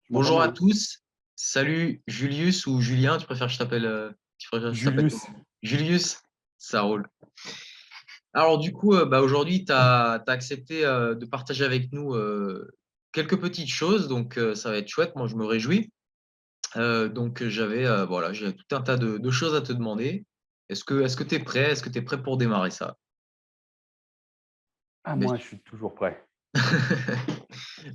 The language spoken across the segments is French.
Tu m'entends Bonjour bien, à hein? tous. Salut Julius ou Julien, tu préfères que je t'appelle Julius. comment? Julius, ça roule. Alors du coup, aujourd'hui, tu as accepté de partager avec nous quelques petites choses, donc ça va être chouette, moi je me réjouis. Voilà, j'ai tout un tas de choses à te demander. Est-ce que tu es prêt? Est-ce que tu es prêt pour démarrer ça? Ah, Ben, moi, je suis toujours prêt.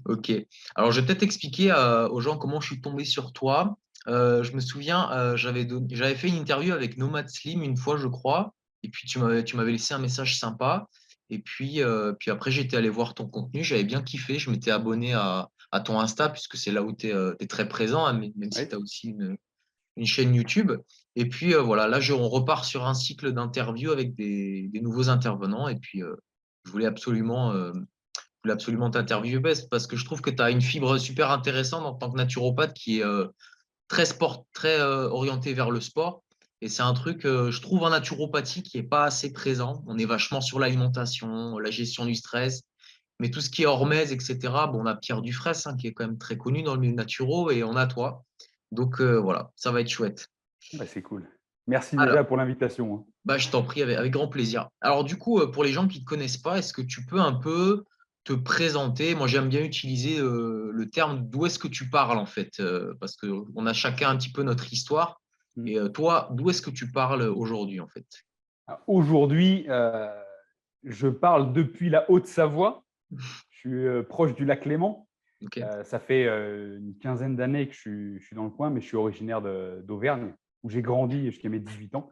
Ok. Alors, je vais peut-être expliquer aux gens comment je suis tombé sur toi. Je me souviens, j'avais fait une interview avec Nomad Slim une fois, je crois. Et puis, tu m'avais laissé un message sympa. Et puis après, j'étais allé voir ton contenu. J'avais bien kiffé. Je m'étais abonné à ton Insta, puisque c'est là où tu es, très présent, hein, même si Oui. tu as aussi une chaîne YouTube. Et puis, voilà, là, on repart sur un cycle d'interviews avec des nouveaux intervenants. Et puis, je voulais absolument t'interviewer parce que je trouve que tu as une fibre super intéressante en tant que naturopathe qui est très orientée vers le sport. Et c'est un truc, je trouve, en naturopathie qui est pas assez présent. On est vachement sur l'alimentation, la gestion du stress, mais tout ce qui est hormèse, etc. Bon, on a Pierre Dufresne, hein, qui est quand même très connu dans le milieu naturo, et on a toi. Donc voilà, ça va être chouette. Bah, c'est cool. Merci Alors, déjà pour l'invitation, hein. je t'en prie, avec grand plaisir. Alors, du coup, pour les gens qui ne te connaissent pas, est-ce que tu peux un peu te présenter? Moi, j'aime bien utiliser le terme d'où est-ce que tu parles, en fait, parce qu'on a chacun un petit peu notre histoire. Mm. Et toi, d'où est-ce que tu parles aujourd'hui, en fait? Aujourd'hui, je parle depuis la Haute-Savoie. Je suis proche du lac Léman. Ok, Ça fait une quinzaine d'années que je suis dans le coin, mais je suis originaire d'Auvergne, où j'ai grandi jusqu'à mes 18 ans.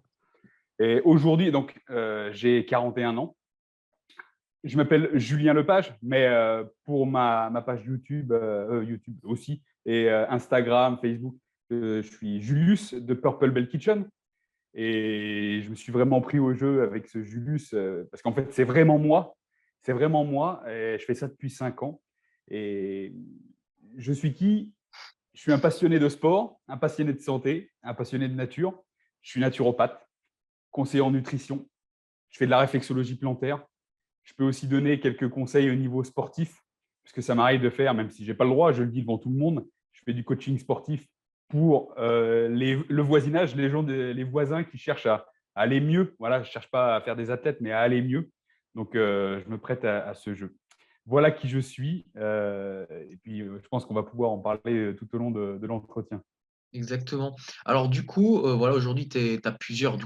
Et aujourd'hui, donc, j'ai 41 ans. Je m'appelle Julien Lepage, mais pour ma page YouTube, YouTube aussi, et Instagram, Facebook, je suis Julius de Purple Bell Kitchen. Et je me suis vraiment pris au jeu avec ce Julius, parce qu'en fait, c'est vraiment moi. C'est vraiment moi. Et je fais ça depuis 5 ans. Et je suis qui? Je suis un passionné de sport, un passionné de santé, un passionné de nature. Je suis naturopathe, conseiller en nutrition. Je fais de la réflexologie plantaire. Je peux aussi donner quelques conseils au niveau sportif, puisque ça m'arrive de faire, même si je n'ai pas le droit, je le dis devant tout le monde, je fais du coaching sportif pour le voisinage, les voisins qui cherchent à aller mieux. Voilà, je ne cherche pas à faire des athlètes, mais à aller mieux. Donc, je me prête à ce jeu. Voilà qui je suis. Et puis, je pense qu'on va pouvoir en parler tout au long de l'entretien. exactement. Alors, du coup, voilà, aujourd'hui, t'as plusieurs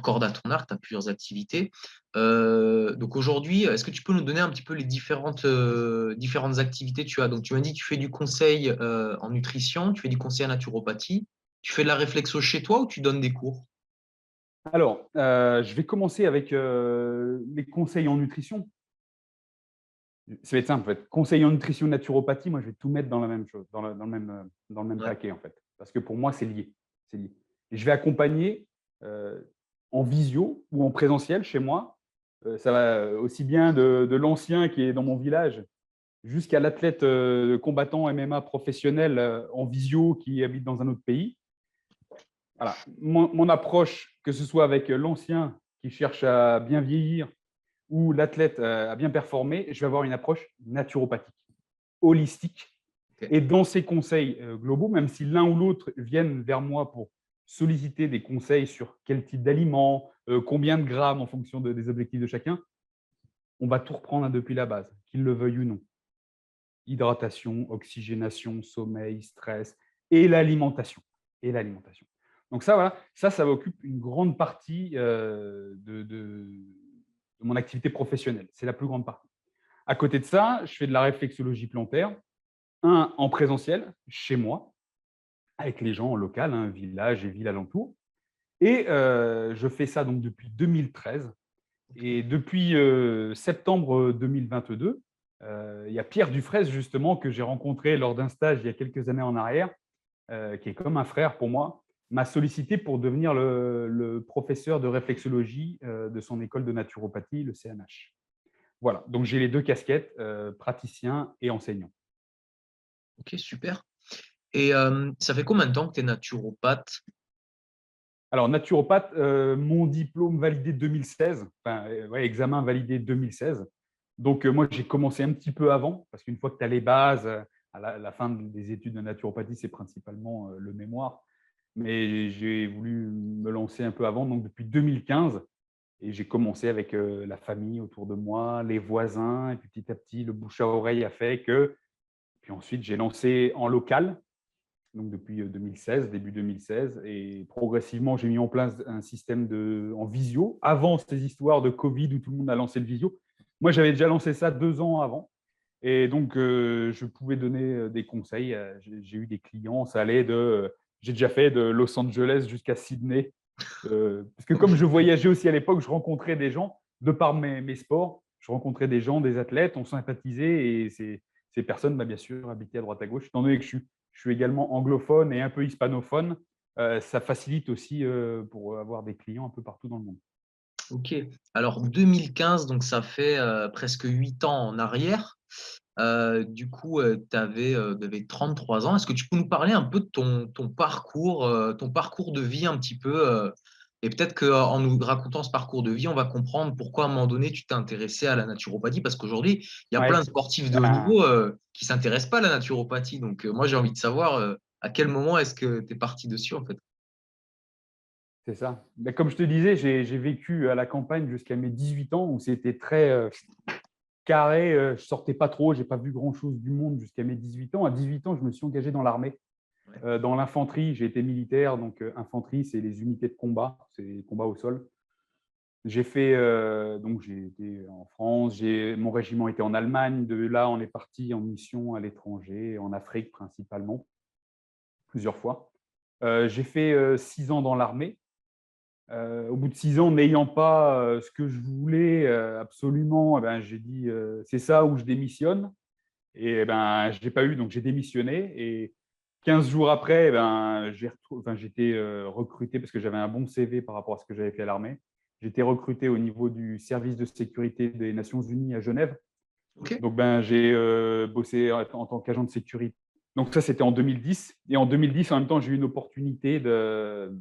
cordes à ton arc, tu as plusieurs activités. Donc, aujourd'hui, est-ce que tu peux nous donner un petit peu les différentes activités que tu as? Donc, tu m'as dit que tu fais du conseil en nutrition, tu fais du conseil en naturopathie, tu fais de la réflexo chez toi ou tu donnes des cours? Alors, je vais commencer avec les conseils en nutrition. Ça va être simple, en fait. Conseil en nutrition, naturopathie, moi, je vais tout mettre dans la même chose, dans le même Ouais. paquet, en fait. Parce que pour moi, c'est lié. C'est lié. Et je vais accompagner en visio ou en présentiel chez moi. Ça va aussi bien de l'ancien qui est dans mon village jusqu'à l'athlète combattant MMA professionnel en visio qui habite dans un autre pays. Voilà. Mon approche, que ce soit avec l'ancien qui cherche à bien vieillir ou l'athlète a bien performé, je vais avoir une approche naturopathique, holistique. Ok. Et dans ces conseils globaux, même si l'un ou l'autre viennent vers moi pour solliciter des conseils sur quel type d'aliment, combien de grammes en fonction des objectifs de chacun, on va tout reprendre depuis la base, qu'ils le veuillent ou non. Hydratation, oxygénation, sommeil, stress et l'alimentation. Et l'alimentation. Donc ça, voilà, ça occupe une grande partie de mon activité professionnelle. C'est la plus grande partie. À côté de ça, je fais de la réflexologie plantaire, un en présentiel, chez moi, avec les gens en local, hein, village et ville alentour. Et je fais ça donc depuis 2013. Et depuis septembre 2022, il y a Pierre Dufresne, justement, que j'ai rencontré lors d'un stage il y a quelques années en arrière, qui est comme un frère pour moi, m'a sollicité pour devenir le professeur de réflexologie de son école de naturopathie, le CNH. Voilà, donc j'ai les deux casquettes, praticien et enseignant. Ok, super. Et ça fait combien de temps que tu es naturopathe? Alors, naturopathe, mon diplôme validé 2016, enfin, ouais, examen validé 2016. Donc, moi, j'ai commencé un petit peu avant, parce qu'une fois que tu as les bases, à la fin des études de naturopathie, c'est principalement le mémoire. Mais j'ai voulu me lancer un peu avant, donc depuis 2015. Et j'ai commencé avec la famille autour de moi, les voisins, et puis petit à petit, le bouche à oreille a fait que. Puis ensuite, j'ai lancé en local, donc depuis 2016, début 2016, et progressivement, j'ai mis en place un système en visio. Avant ces histoires de Covid où tout le monde a lancé le visio, moi, j'avais déjà lancé ça 2 ans avant. Et donc, je pouvais donner des conseils. J'ai eu des clients, ça allait j'ai déjà fait de Los Angeles jusqu'à Sydney. Parce que comme je voyageais aussi à l'époque, je rencontrais des gens, de par mes sports, je rencontrais des gens, des athlètes, on sympathisait et ces personnes, bien sûr, habitaient à droite à gauche. Étant donné que je suis également anglophone et un peu hispanophone, ça facilite aussi pour avoir des clients un peu partout dans le monde. OK. Alors 2015, donc ça fait, presque 8 ans en arrière. Du coup, tu avais 33 ans. Est-ce que tu peux nous parler un peu de ton parcours de vie un petit peu, et peut-être qu'en nous racontant ce parcours de vie, on va comprendre pourquoi à un moment donné tu t'es intéressé à la naturopathie? Parce qu'aujourd'hui, il y a plein Ouais, de sportifs de haut ben, niveau, qui s'intéressent pas à la naturopathie. Donc, moi j'ai envie de savoir, à quel moment est-ce que tu es parti dessus en fait? c'est ça. Comme je te disais, j'ai vécu à la campagne jusqu'à mes 18 ans où c'était très carré. Je sortais pas trop, j'ai pas vu grand-chose du monde jusqu'à mes 18 ans. À 18 ans, je me suis engagé dans l'armée. Ouais. Dans l'infanterie, j'ai été militaire. Donc, infanterie, c'est les unités de combat, c'est les combats au sol. Donc j'ai été en France, mon régiment était en Allemagne. De là, on est parti en mission à l'étranger, en Afrique principalement, plusieurs fois. J'ai fait 6 ans dans l'armée. Au bout de 6 ans, n'ayant pas ce que je voulais absolument, j'ai dit c'est ça ou je démissionne. Et je n'ai pas eu, donc j'ai démissionné. Et 15 jours après, j'étais recruté parce que j'avais un bon CV par rapport à ce que j'avais fait à l'armée. J'étais recruté au niveau du service de sécurité des Nations Unies à Genève. OK. Donc, j'ai bossé en tant qu'agent de sécurité. Donc, ça, c'était en 2010. Et en 2010, en même temps, j'ai eu une opportunité de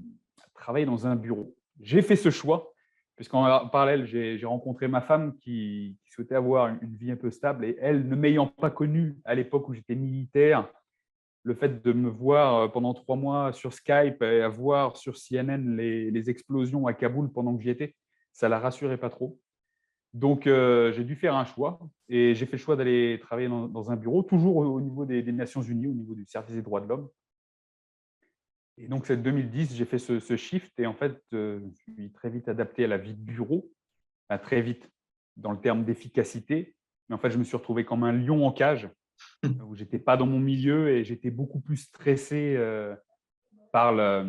travailler dans un bureau. J'ai fait ce choix, puisqu'en parallèle, j'ai rencontré ma femme qui souhaitait avoir une vie un peu stable. Et elle, ne m'ayant pas connu à l'époque où j'étais militaire, le fait de me voir pendant 3 mois sur Skype et à voir sur CNN les explosions à Kaboul pendant que j'y étais, ça la rassurait pas trop. Donc, j'ai dû faire un choix et j'ai fait le choix d'aller travailler dans un bureau, toujours au niveau des Nations Unies, au niveau du service des droits de l'homme. Et donc, c'est 2010, j'ai fait ce shift et en fait, je me suis très vite adapté à la vie de bureau, très vite dans le terme d'efficacité. Mais en fait, je me suis retrouvé comme un lion en cage, où j'étais pas dans mon milieu et j'étais beaucoup plus stressé par la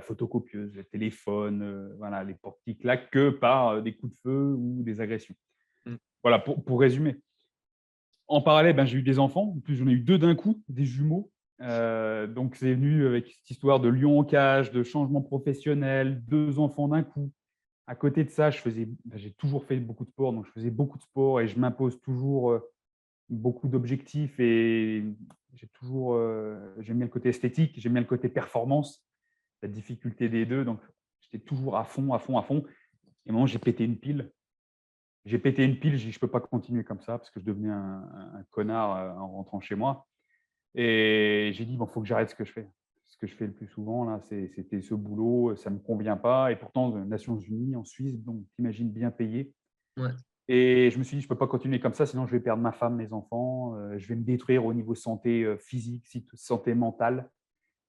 photocopieuse, le téléphone, voilà, les portes qui claquent, que par des coups de feu ou des agressions. Mmh. Voilà, pour résumer. En parallèle, j'ai eu des enfants. En plus, j'en ai eu 2 d'un coup, des jumeaux. Donc, c'est venu avec cette histoire de lion en cage, de changement professionnel, 2 enfants d'un coup. À côté de ça, j'ai toujours fait beaucoup de sport, donc je faisais beaucoup de sport et je m'impose toujours beaucoup d'objectifs et j'aime bien le côté esthétique, j'aime bien le côté performance, la difficulté des deux. Donc, j'étais toujours à fond, à fond, à fond. Et à un moment, j'ai pété une pile. J'ai dit, je ne peux pas continuer comme ça parce que je devenais un connard en rentrant chez moi. Et j'ai dit, bon, il faut que j'arrête ce que je fais. Ce que je fais le plus souvent, là, c'était ce boulot, ça ne me convient pas. Et pourtant, Nations Unies, en Suisse, donc t'imagines bien payé. Ouais. Et je me suis dit, je ne peux pas continuer comme ça, sinon je vais perdre ma femme, mes enfants, je vais me détruire au niveau santé physique, santé mentale.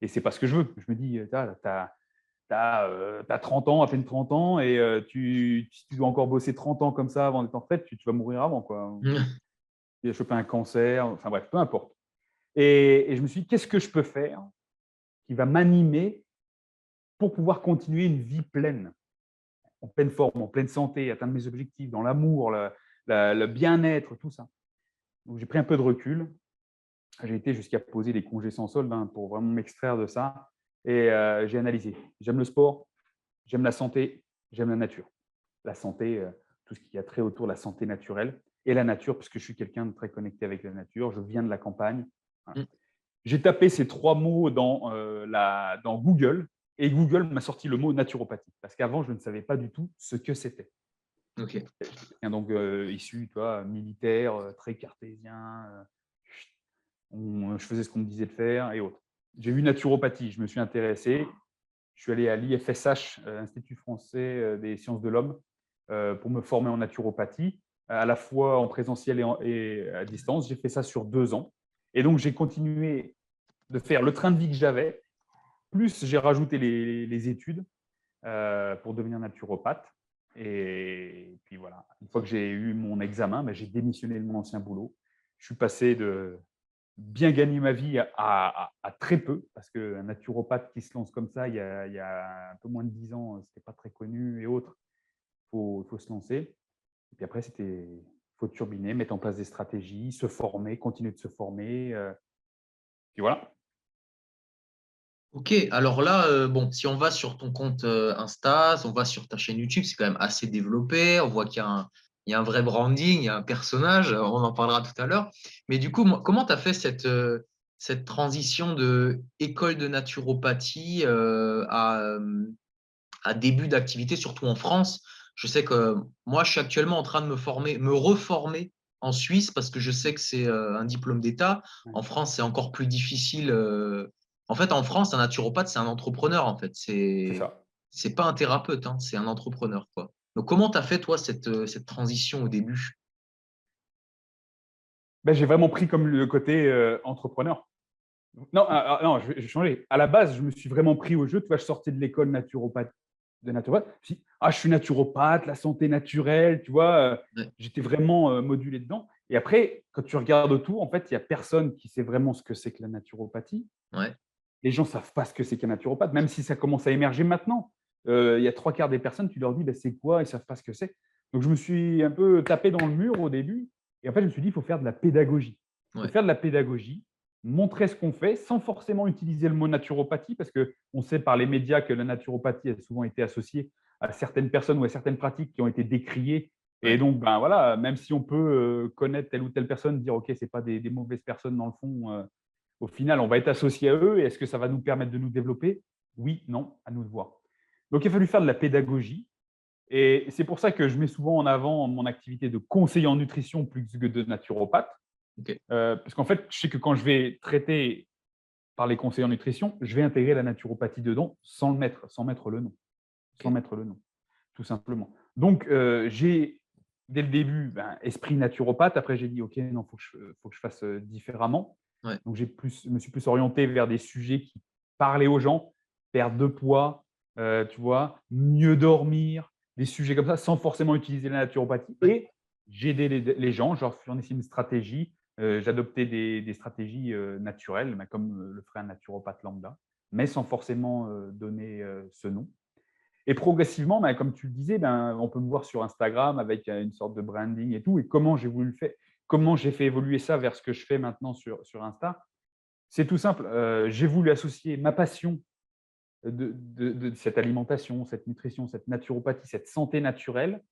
Et c'est pas ce que je veux. Je me dis, tu as 30 ans, à peine 30 ans, et si tu dois encore bosser 30 ans comme ça avant d'être en retraite, tu vas mourir avant, quoi. Tu vas choper un cancer, enfin bref, peu importe. Et je me suis dit, qu'est-ce que je peux faire qui va m'animer pour pouvoir continuer une vie pleine, en pleine forme, en pleine santé, atteindre mes objectifs, dans l'amour, le bien-être, tout ça. Donc, j'ai pris un peu de recul. J'ai été jusqu'à poser des congés sans solde pour vraiment m'extraire de ça. Et j'ai analysé. J'aime le sport, j'aime la santé, j'aime la nature. La santé, tout ce qui a trait autour de la santé naturelle. Et la nature, puisque je suis quelqu'un de très connecté avec la nature. Je viens de la campagne. Voilà. Mmh. J'ai tapé ces 3 mots dans Google et Google m'a sorti le mot naturopathie. Parce qu'avant, je ne savais pas du tout ce que c'était. OK. J'étais quelqu'un donc issu, militaire, très cartésien. Je faisais ce qu'on me disait de faire et autres. J'ai vu naturopathie, je me suis intéressé. Je suis allé à l'IFSH, Institut français des sciences de l'homme, pour me former en naturopathie, à la fois en présentiel et à distance. J'ai fait ça sur 2 ans. Et donc, j'ai continué de faire le train de vie que j'avais, plus j'ai rajouté les études pour devenir naturopathe. Et puis voilà, une fois que j'ai eu mon examen, j'ai démissionné de mon ancien boulot. Je suis passé de bien gagner ma vie à très peu, parce qu'un naturopathe qui se lance comme ça, il y a un peu moins de 10 ans, ce n'était pas très connu et autres. Il faut se lancer. Et puis après, il faut turbiner, mettre en place des stratégies, se former, continuer de se former. Puis voilà. Ok, alors là, bon, si on va sur ton compte Insta, si on va sur ta chaîne YouTube, c'est quand même assez développé. On voit il y a un vrai branding, il y a un personnage, on en parlera tout à l'heure. Mais du coup, comment tu as fait cette transition de école de naturopathie à début d'activité, surtout en France? Je sais que moi, je suis actuellement en train de me reformer en Suisse parce que je sais que c'est un diplôme d'État. En France, c'est encore plus difficile. En fait, en France, un naturopathe, c'est un entrepreneur, en fait. C'est ça. C'est pas un thérapeute, hein, c'est un entrepreneur, quoi. Donc, comment tu as fait, toi, cette transition au début? J'ai vraiment pris comme le côté entrepreneur. Non, non, je vais changer. À la base, je me suis vraiment pris au jeu. Tu vois, je sortais de l'école de naturopathe. Je me suis dit, je suis naturopathe, la santé naturelle, tu vois. Ouais, J'étais vraiment modulé dedans. Et après, quand tu regardes autour, en fait, il n'y a personne qui sait vraiment ce que c'est que la naturopathie. ouais, Les gens ne savent pas ce que c'est qu'un naturopathe, même si ça commence à émerger maintenant. Il y a 3 quarts des personnes, tu leur dis c'est quoi, ils ne savent pas ce que c'est. Donc, je me suis un peu tapé dans le mur au début. Et en fait, je me suis dit, il faut faire de la pédagogie. Il faut ouais, faire de la pédagogie, montrer ce qu'on fait sans forcément utiliser le mot naturopathie, parce qu'on sait par les médias que la naturopathie a souvent été associée à certaines personnes ou à certaines pratiques qui ont été décriées. Et ouais. donc, voilà, même si on peut connaître telle ou telle personne, dire, OK, ce n'est pas des mauvaises personnes dans le fond, au final, on va être associé à eux et est-ce que ça va nous permettre de nous développer? Oui, non, à nous de voir. Donc, il a fallu faire de la pédagogie et c'est pour ça que je mets souvent en avant mon activité de conseiller en nutrition plus que de naturopathe. Ok. Parce qu'en fait, je sais que quand je vais traiter par les conseillers en nutrition, je vais intégrer la naturopathie dedans sans mettre le nom, sans Ok. mettre le nom, tout simplement. Donc, j'ai dès le début esprit naturopathe. Après, j'ai dit OK, non, faut que je fasse différemment. Ouais. Donc, je me suis plus orienté vers des sujets qui parlaient aux gens, perte de poids, tu vois, mieux dormir, des sujets comme ça, sans forcément utiliser la naturopathie. Ouais. Et j'ai aidé les gens, je leur fournissais une stratégie. J'adoptais des stratégies naturelles, comme le ferait un naturopathe lambda, mais sans forcément donner ce nom. Et progressivement, comme tu le disais, on peut me voir sur Instagram avec une sorte de branding et tout. Et comment j'ai voulu le faire, comment j'ai fait évoluer ça vers ce que je fais maintenant sur Insta. C'est tout simple. J'ai voulu associer ma passion de cette alimentation, cette nutrition, cette naturopathie, cette santé naturelle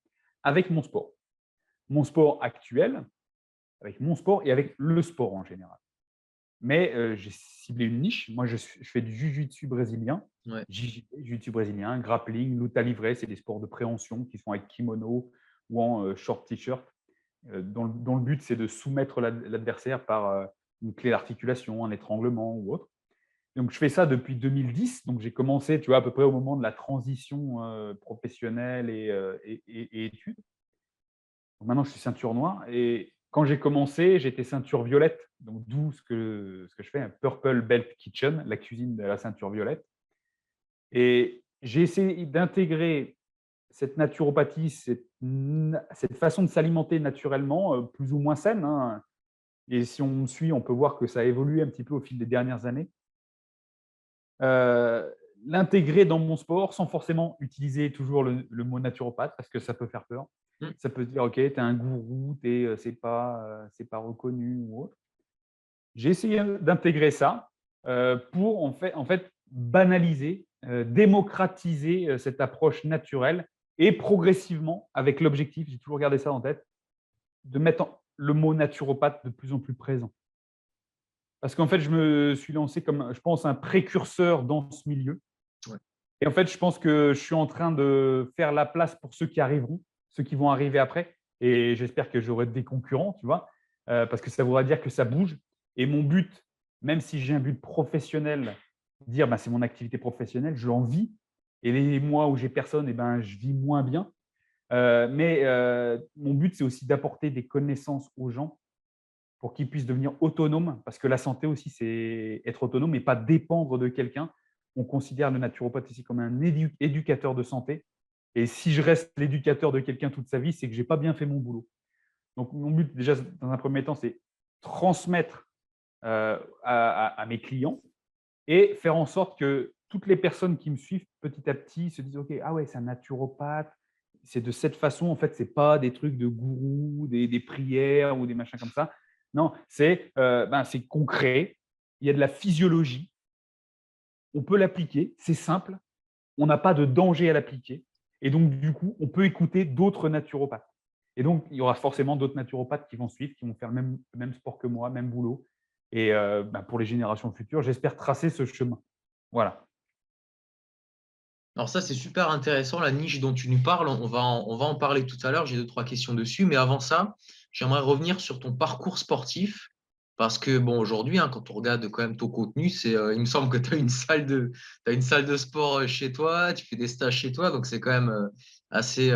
avec mon sport. Mon sport actuel, avec mon sport et avec le sport en général. Mais j'ai ciblé une niche. Moi, je fais du jiu-jitsu brésilien, Ouais. jiu-jitsu brésilien, grappling, lutte à livrer. C'est des sports de préhension qui sont avec kimono ou en short t-shirt, dont le but, c'est de soumettre l'adversaire par une clé d'articulation, un étranglement ou autre. Donc, je fais ça depuis 2010. Donc, j'ai commencé, tu vois, à peu près au moment de la transition professionnelle et études. Donc, maintenant, je suis ceinture noire. Et quand j'ai commencé, j'étais ceinture violette. Donc, d'où ce que je fais, un Purple Belt Kitchen, la cuisine de la ceinture violette. Et j'ai essayé d'intégrer cette naturopathie, cette façon de s'alimenter naturellement, plus ou moins saine, hein. Et si on me suit, on peut voir que ça a évolué un petit peu au fil des dernières années. L'intégrer dans mon sport sans forcément utiliser toujours le mot naturopathe parce que ça peut faire peur. Mm. Ça peut se dire: «OK, tu es un gourou, c'est pas reconnu ou autre». J'ai essayé d'intégrer ça, pour en fait banaliser, démocratiser, cette approche naturelle et progressivement avec l'objectif, j'ai toujours gardé ça en tête, de mettre le mot naturopathe de plus en plus présent. Parce qu'en fait, je me suis lancé comme, je pense, un précurseur dans ce milieu. Ouais. Et en fait, je pense que je suis en train de faire la place pour ceux qui arriveront, ceux qui vont arriver après. Et j'espère que j'aurai des concurrents, tu vois, parce que ça voudra dire que ça bouge. Et mon but, même si j'ai un but professionnel, dire bah, c'est mon activité professionnelle, je l'en vis. Et les mois où j'ai personne, eh ben, je vis moins bien. Mais mon but, c'est aussi d'apporter des connaissances aux gens pour qu'ils puissent devenir autonomes, parce que la santé aussi, c'est être autonome et pas dépendre de quelqu'un. On considère le naturopathe ici comme un éducateur de santé. Et si je reste l'éducateur de quelqu'un toute sa vie, c'est que je n'ai pas bien fait mon boulot. Donc, mon but, déjà, dans un premier temps, c'est transmettre à mes clients et faire en sorte que toutes les personnes qui me suivent petit à petit se disent: «OK, ah ouais, c'est un naturopathe, c'est de cette façon, en fait, c'est pas des trucs de gourou, des prières ou des machins comme ça. Non, c'est concret, il y a de la physiologie, on peut l'appliquer, c'est simple, on n'a pas de danger à l'appliquer et donc du coup, on peut écouter d'autres naturopathes et donc il y aura forcément d'autres naturopathes qui vont suivre, qui vont faire le même sport que moi, même boulot et pour les générations futures, j'espère tracer ce chemin. Voilà. Alors ça, c'est super intéressant, la niche dont tu nous parles. On va en parler tout à l'heure. J'ai deux, trois questions dessus. Mais avant ça, j'aimerais revenir sur ton parcours sportif. Parce que, bon, aujourd'hui, hein, quand on regarde quand même ton contenu, il me semble que tu as t'as une salle de sport chez toi, tu fais des stages chez toi. Donc, c'est quand même assez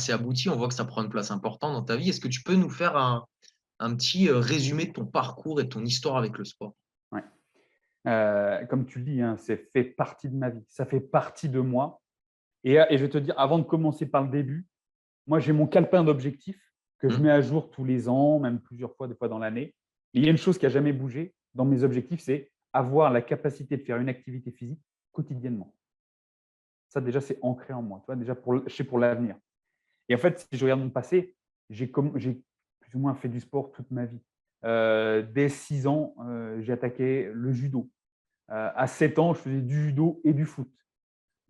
abouti. On voit que ça prend une place importante dans ta vie. Est-ce que tu peux nous faire un petit résumé de ton parcours et de ton histoire avec le sport? Ouais. Comme tu le dis, hein, c'est fait partie de ma vie, ça fait partie de moi et je vais te dire, avant de commencer par le début, moi, j'ai mon calepin d'objectifs que je Hmm. mets à jour tous les ans, même plusieurs fois, des fois dans l'année. Mais il y a une chose qui a jamais bougé dans mes objectifs, c'est avoir la capacité de faire une activité physique quotidiennement. Ça, déjà, c'est ancré en moi, tu vois? Déjà je sais pour l'avenir et en fait, si je regarde mon passé, j'ai plus ou moins fait du sport toute ma vie. Dès 6 ans, j'ai attaqué le judo. À 7 ans, je faisais du judo et du foot.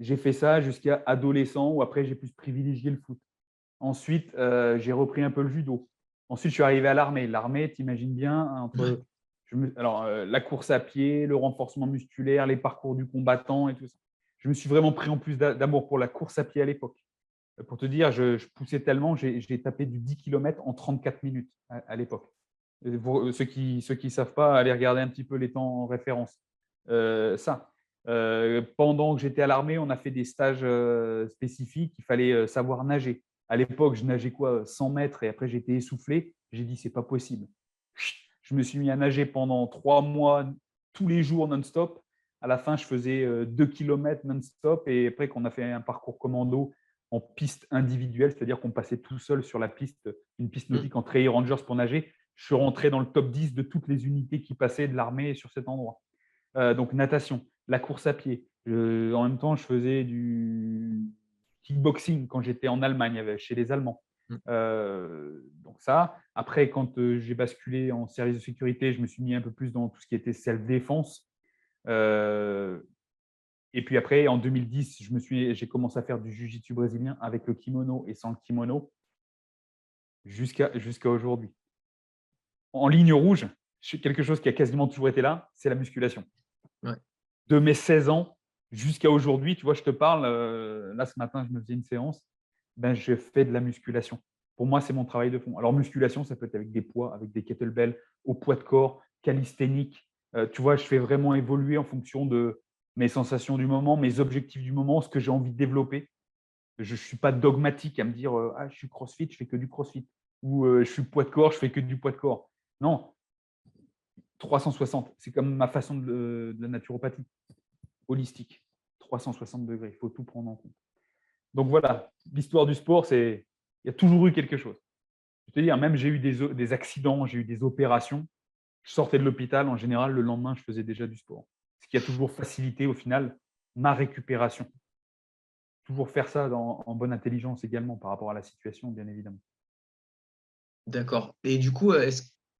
J'ai fait ça jusqu'à adolescent où après j'ai plus privilégié le foot. Ensuite, j'ai repris un peu le judo. Ensuite, je suis arrivé à l'armée. L'armée, tu imagines bien, hein, Ouais. la course à pied, le renforcement musculaire, les parcours du combattant et tout ça. Je me suis vraiment pris en plus d'amour pour la course à pied à l'époque. Pour te dire, je poussais tellement, j'ai tapé du 10 kilomètres en 34 minutes à l'époque. Pour ceux qui savent pas, allez regarder un petit peu les temps en référence. Ça. Pendant que j'étais à l'armée, on a fait des stages spécifiques. Il fallait savoir nager. À l'époque, je nageais quoi 100 mètres et après j'étais essoufflé. J'ai dit c'est pas possible. Je me suis mis à nager pendant 3 mois tous les jours non-stop. À la fin, je faisais 2 kilomètres non-stop et après qu'on a fait un parcours commando en piste individuelle, c'est-à-dire qu'on passait tout seul sur la piste, une piste Hmm. nautique en treillis rangers pour nager. Je suis rentré dans le top 10 de toutes les unités qui passaient de l'armée sur cet endroit. Donc natation, la course à pied. En même temps, je faisais du kickboxing quand j'étais en Allemagne chez les Allemands. Hmm. Donc ça. Après, quand j'ai basculé en service de sécurité, je me suis mis un peu plus dans tout ce qui était self-défense. Euh, et puis après, en 2010, j'ai commencé à faire du jiu-jitsu brésilien avec le kimono et sans le kimono jusqu'à aujourd'hui. En ligne rouge, quelque chose qui a quasiment toujours été là, c'est la musculation. Ouais. De mes 16 ans jusqu'à aujourd'hui, tu vois, je te parle, là ce matin, je me faisais une séance, ben, je fais de la musculation. Pour moi, c'est mon travail de fond. Alors, musculation, ça peut être avec des poids, avec des kettlebells, au poids de corps, calisthénique. Tu vois, je fais vraiment évoluer en fonction de mes sensations du moment, mes objectifs du moment, ce que j'ai envie de développer. Je ne suis pas dogmatique à me dire ah, je suis crossfit, je fais que du crossfit. Ou je suis poids de corps, je fais que du poids de corps. Non, 360, c'est comme ma façon de la naturopathie holistique, 360 degrés, il faut tout prendre en compte. Donc voilà, l'histoire du sport, il y a toujours eu quelque chose. Je te dire, même j'ai eu des accidents, j'ai eu des opérations. Je sortais de l'hôpital, en général, le lendemain, je faisais déjà du sport. Ce qui a toujours facilité, au final, ma récupération. Toujours faire ça en bonne intelligence également par rapport à la situation, bien évidemment. D'accord. Et du coup,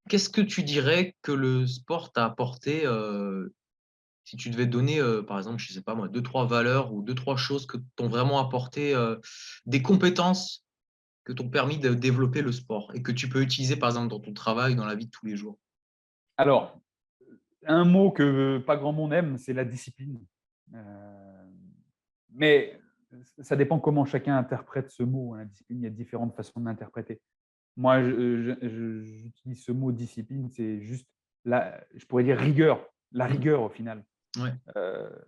qu'est-ce que tu dirais que le sport t'a apporté, si tu devais donner, par exemple, je sais pas moi, deux trois valeurs ou deux trois choses que t'ont vraiment apporté, des compétences que t'ont permis de développer le sport et que tu peux utiliser, par exemple, dans ton travail, dans la vie de tous les jours? Alors, un mot que pas grand monde aime, c'est la discipline. Mais ça dépend comment chacun interprète ce mot, hein, la discipline. Il y a différentes façons de l'interpréter. Moi, j'utilise ce mot discipline, c'est juste je pourrais dire rigueur, la Mmh. rigueur au final. Ouais.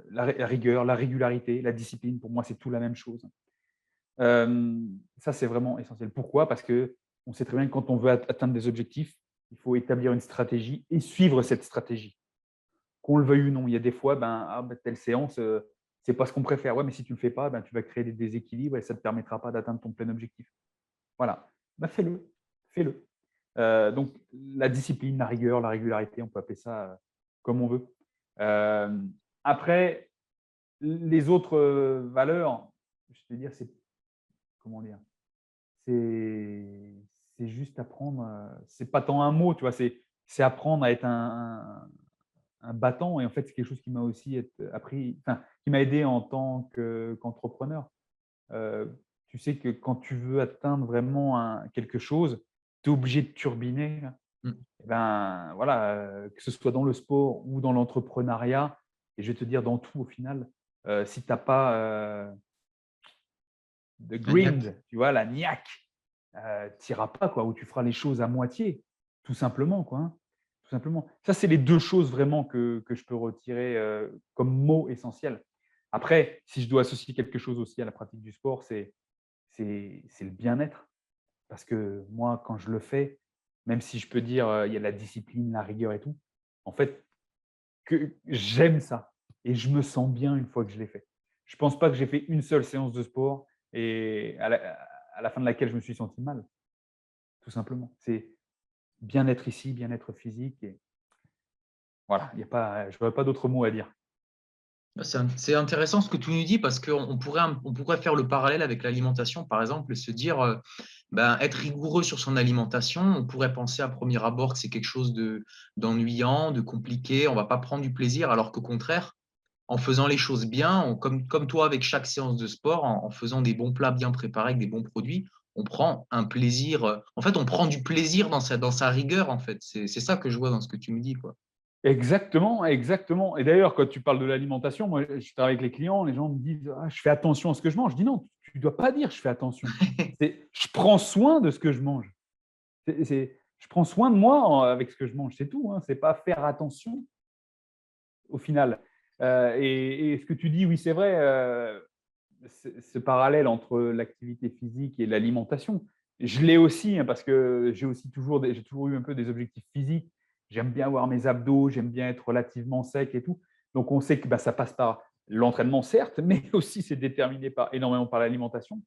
La rigueur, la régularité, la discipline, pour moi, c'est tout la même chose. Ça, c'est vraiment essentiel. Pourquoi? Parce qu'on sait très bien que quand on veut atteindre des objectifs, il faut établir une stratégie et suivre cette stratégie. Qu'on le veuille ou non, il y a des fois, telle séance, c'est pas ce qu'on préfère. Ouais, mais si tu le fais pas, tu vas créer des déséquilibres et ça ne te permettra pas d'atteindre ton plein objectif. Voilà, fais-le, fais-le. Donc la discipline, la rigueur, la régularité, on peut appeler ça, comme on veut. Après, les autres, valeurs, je vais dire, c'est comment dire? C'est c'est juste apprendre, c'est pas tant un mot, tu vois? C'est apprendre à être un battant et en fait, c'est quelque chose qui m'a aussi appris, enfin, qui m'a aidé en tant qu'entrepreneur. Tu sais que quand tu veux atteindre vraiment quelque chose, tu es obligé de turbiner. Mmh. Et voilà, que ce soit dans le sport ou dans l'entrepreneuriat et je vais te dire dans tout au final, si tu as pas, de Maniaque. grind, tu vois? La niaque, tu iras pas quoi, ou tu feras les choses à moitié, tout simplement quoi, hein, tout simplement. Ça, c'est les 2 choses vraiment que je peux retirer, comme mots essentiels. Après, si je dois associer quelque chose aussi à la pratique du sport, c'est le bien-être. Parce que moi, quand je le fais, même si je peux dire, il y a la discipline, la rigueur et tout, en fait, que j'aime ça et je me sens bien une fois que je l'ai fait. Je pense pas que j'ai fait une seule séance de sport et à la fin de laquelle je me suis senti mal, tout simplement. C'est bien-être ici, bien-être physique et voilà, il y a pas je n'aurais pas d'autres mots à dire. Bah, c'est intéressant ce que tu nous dis parce on pourrait faire le parallèle avec l'alimentation, par exemple, et se dire, être rigoureux sur son alimentation. On pourrait penser à premier abord que c'est quelque chose d'ennuyant, de compliqué, on va pas prendre du plaisir, alors qu'au contraire, en faisant les choses bien, comme toi avec chaque séance de sport, en faisant des bons plats bien préparés avec des bons produits, on prend un plaisir, en fait, on prend du plaisir dans sa rigueur, en fait. C'est ça que je vois dans ce que tu me dis, quoi. Exactement, exactement et d'ailleurs, quand tu parles de l'alimentation, moi, je travaille avec les clients, les gens me disent: «Ah, je fais attention à ce que je mange». Je dis: «Non, tu ne dois pas dire: "Je fais attention". C'est: "Je prends soin de ce que je mange". Je prends soin de moi avec ce que je mange, c'est tout, hein. C'est pas faire attention au final. Et ce que tu dis, oui, c'est vrai, ce parallèle entre l'activité physique et l'alimentation, je l'ai aussi, hein, parce que j'ai toujours eu un peu des objectifs physiques. J'aime bien avoir mes abdos, j'aime bien être relativement sec et tout. Donc on sait que ça passe par l'entraînement, certes, mais aussi c'est déterminé énormément par l'alimentation.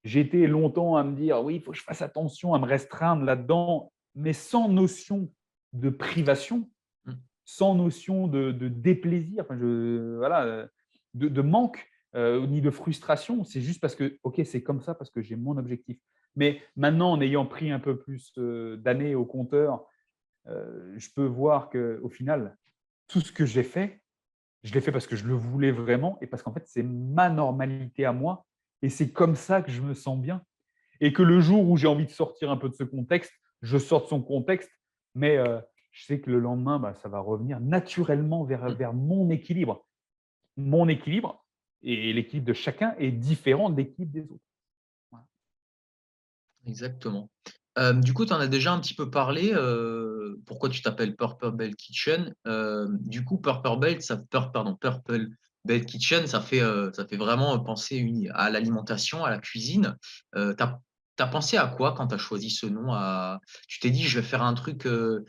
J'ai été longtemps à me dire: «Oui, il faut que je fasse attention, à me restreindre là-dedans», mais sans notion de privation, Mmh. sans notion de déplaisir, enfin voilà, de manque, ni de frustration. C'est juste parce que, OK, c'est comme ça parce que j'ai mon objectif. Mais maintenant, en ayant pris un peu plus, d'années au compteur, je peux voir qu'au final, tout ce que j'ai fait, je l'ai fait parce que je le voulais vraiment et parce qu'en fait, c'est ma normalité à moi et c'est comme ça que je me sens bien et que le jour où j'ai envie de sortir un peu de ce contexte, je sors de son contexte, mais je sais que le lendemain, ça va revenir naturellement Mmh. vers mon équilibre. Mon équilibre et l'équilibre de chacun est différent de l'équilibre des autres. Voilà. Exactement. Du coup, tu en as déjà un petit peu parlé, pourquoi tu t'appelles Purple Bell Kitchen? Du coup, Purple Bell Kitchen, ça fait vraiment penser à l'alimentation, à la cuisine. Tu as pensé à quoi quand tu as choisi ce nom? Tu t'es dit: «Je vais faire un truc»,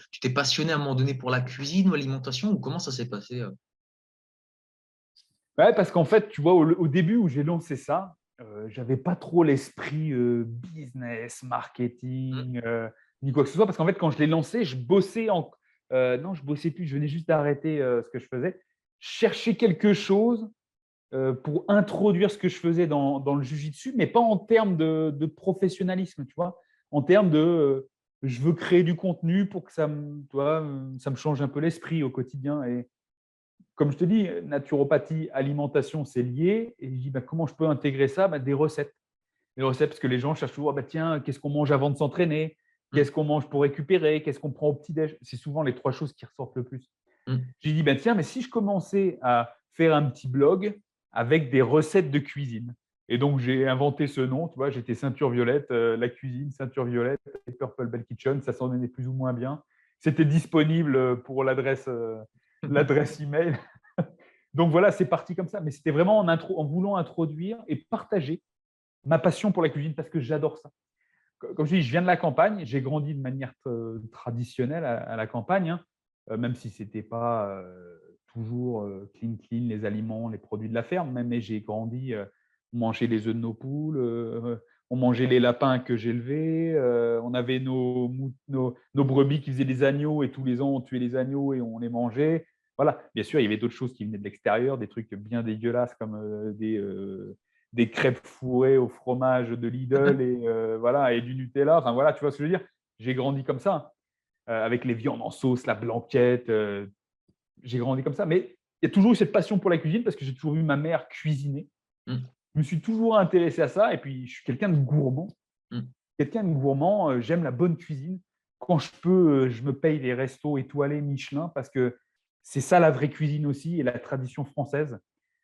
tu t'es passionné à un moment donné pour la cuisine ou l'alimentation ou comment ça s'est passé? Ouais, parce qu'en fait, tu vois, au début où j'ai lancé ça, j'avais pas trop l'esprit, business, Mmh, marketing, ni quoi que ce soit. Parce qu'en fait, quand je l'ai lancé, non, je bossais plus, je venais juste d'arrêter, ce que je faisais. Je cherchais quelque chose, pour introduire ce que je faisais dans le jiu-jitsu, mais pas en termes de professionnalisme, tu vois? En termes de, je veux créer du contenu pour que tu vois, ça me change un peu l'esprit au quotidien et comme je te dis, naturopathie, alimentation, c'est lié et je dis: «Comment je peux intégrer ça?» Des recettes. Des recettes parce que les gens cherchent toujours: «Tiens, qu'est-ce qu'on mange avant de s'entraîner? mmh, Qu'est-ce qu'on mange pour récupérer? Qu'est-ce qu'on prend au petit déj?» C'est souvent les 3 choses qui ressortent le plus. mmh. J'ai dit: «Tiens, mais si je commençais à faire un petit blog avec des recettes de cuisine?» Et donc j'ai inventé ce nom, tu vois? J'étais ceinture violette, la cuisine, ceinture violette et Purple Bell Kitchen, ça s'en est plus ou moins bien c'était disponible pour l'adresse email. Donc voilà, c'est parti comme ça. Mais c'était vraiment en voulant introduire et partager ma passion pour la cuisine parce que j'adore ça. Comme je dis, je viens de la campagne, j'ai grandi de manière traditionnelle à la campagne, hein, même si ce n'était pas toujours clean, les aliments, les produits de la ferme, mais j'ai grandi, on mangeait les œufs de nos poules, on mangeait les lapins que j'élevais, on avait nos brebis qui faisaient des agneaux et tous les ans on tuait les agneaux et on les mangeait. Voilà, bien sûr, il y avait d'autres choses qui venaient de l'extérieur, des trucs bien dégueulasses comme des crêpes fourrées au fromage de Lidl et, voilà, et du Nutella. Enfin, voilà, tu vois ce que je veux dire. J'ai grandi comme ça, avec les viandes en sauce, la blanquette. J'ai grandi comme ça. Mais il y a toujours eu cette passion pour la cuisine parce que j'ai toujours vu ma mère cuisiner. Mmh. Je me suis toujours intéressé à ça. Et puis, je suis quelqu'un de gourmand. Mmh. J'aime la bonne cuisine. Quand je peux, je me paye les restos étoilés Michelin parce que c'est ça la vraie cuisine aussi et la tradition française.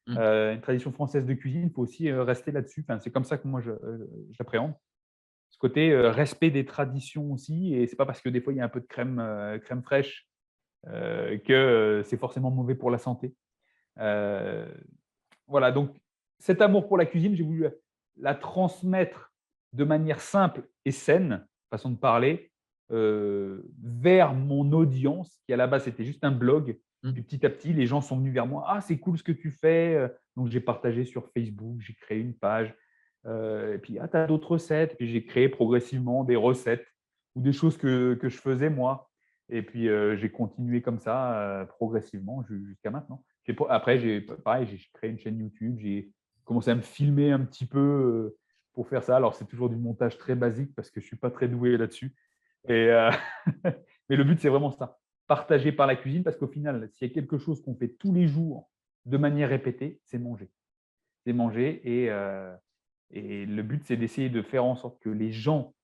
Mmh. Une tradition française de cuisine, il faut aussi rester là-dessus. Enfin, c'est comme ça que moi j'appréhende. Ce côté respect des traditions aussi. Et c'est pas parce que des fois il y a un peu de crème fraîche que c'est forcément mauvais pour la santé. Euh, voilà, donc cet amour pour la cuisine, j'ai voulu la transmettre de manière simple et saine, façon de parler, vers mon audience, qui à la base c'était juste un blog. Mmh. Puis petit à petit, les gens sont venus vers moi. Ah, c'est cool ce que tu fais. Donc j'ai partagé sur Facebook, j'ai créé une page. Et puis, ah, tu as d'autres recettes. Puis j'ai créé progressivement des recettes ou des choses que je faisais moi. Et puis j'ai continué comme ça progressivement jusqu'à maintenant. Après, pareil, j'ai créé une chaîne YouTube, j'ai commencé à me filmer un petit peu pour faire ça. Alors, c'est toujours du montage très basique parce que je ne suis pas très doué là-dessus. Et, mais le but, c'est vraiment ça, partager par la cuisine parce qu'au final, s'il y a quelque chose qu'on fait tous les jours de manière répétée, c'est manger. C'est manger et le but, c'est d'essayer de faire en sorte que les gens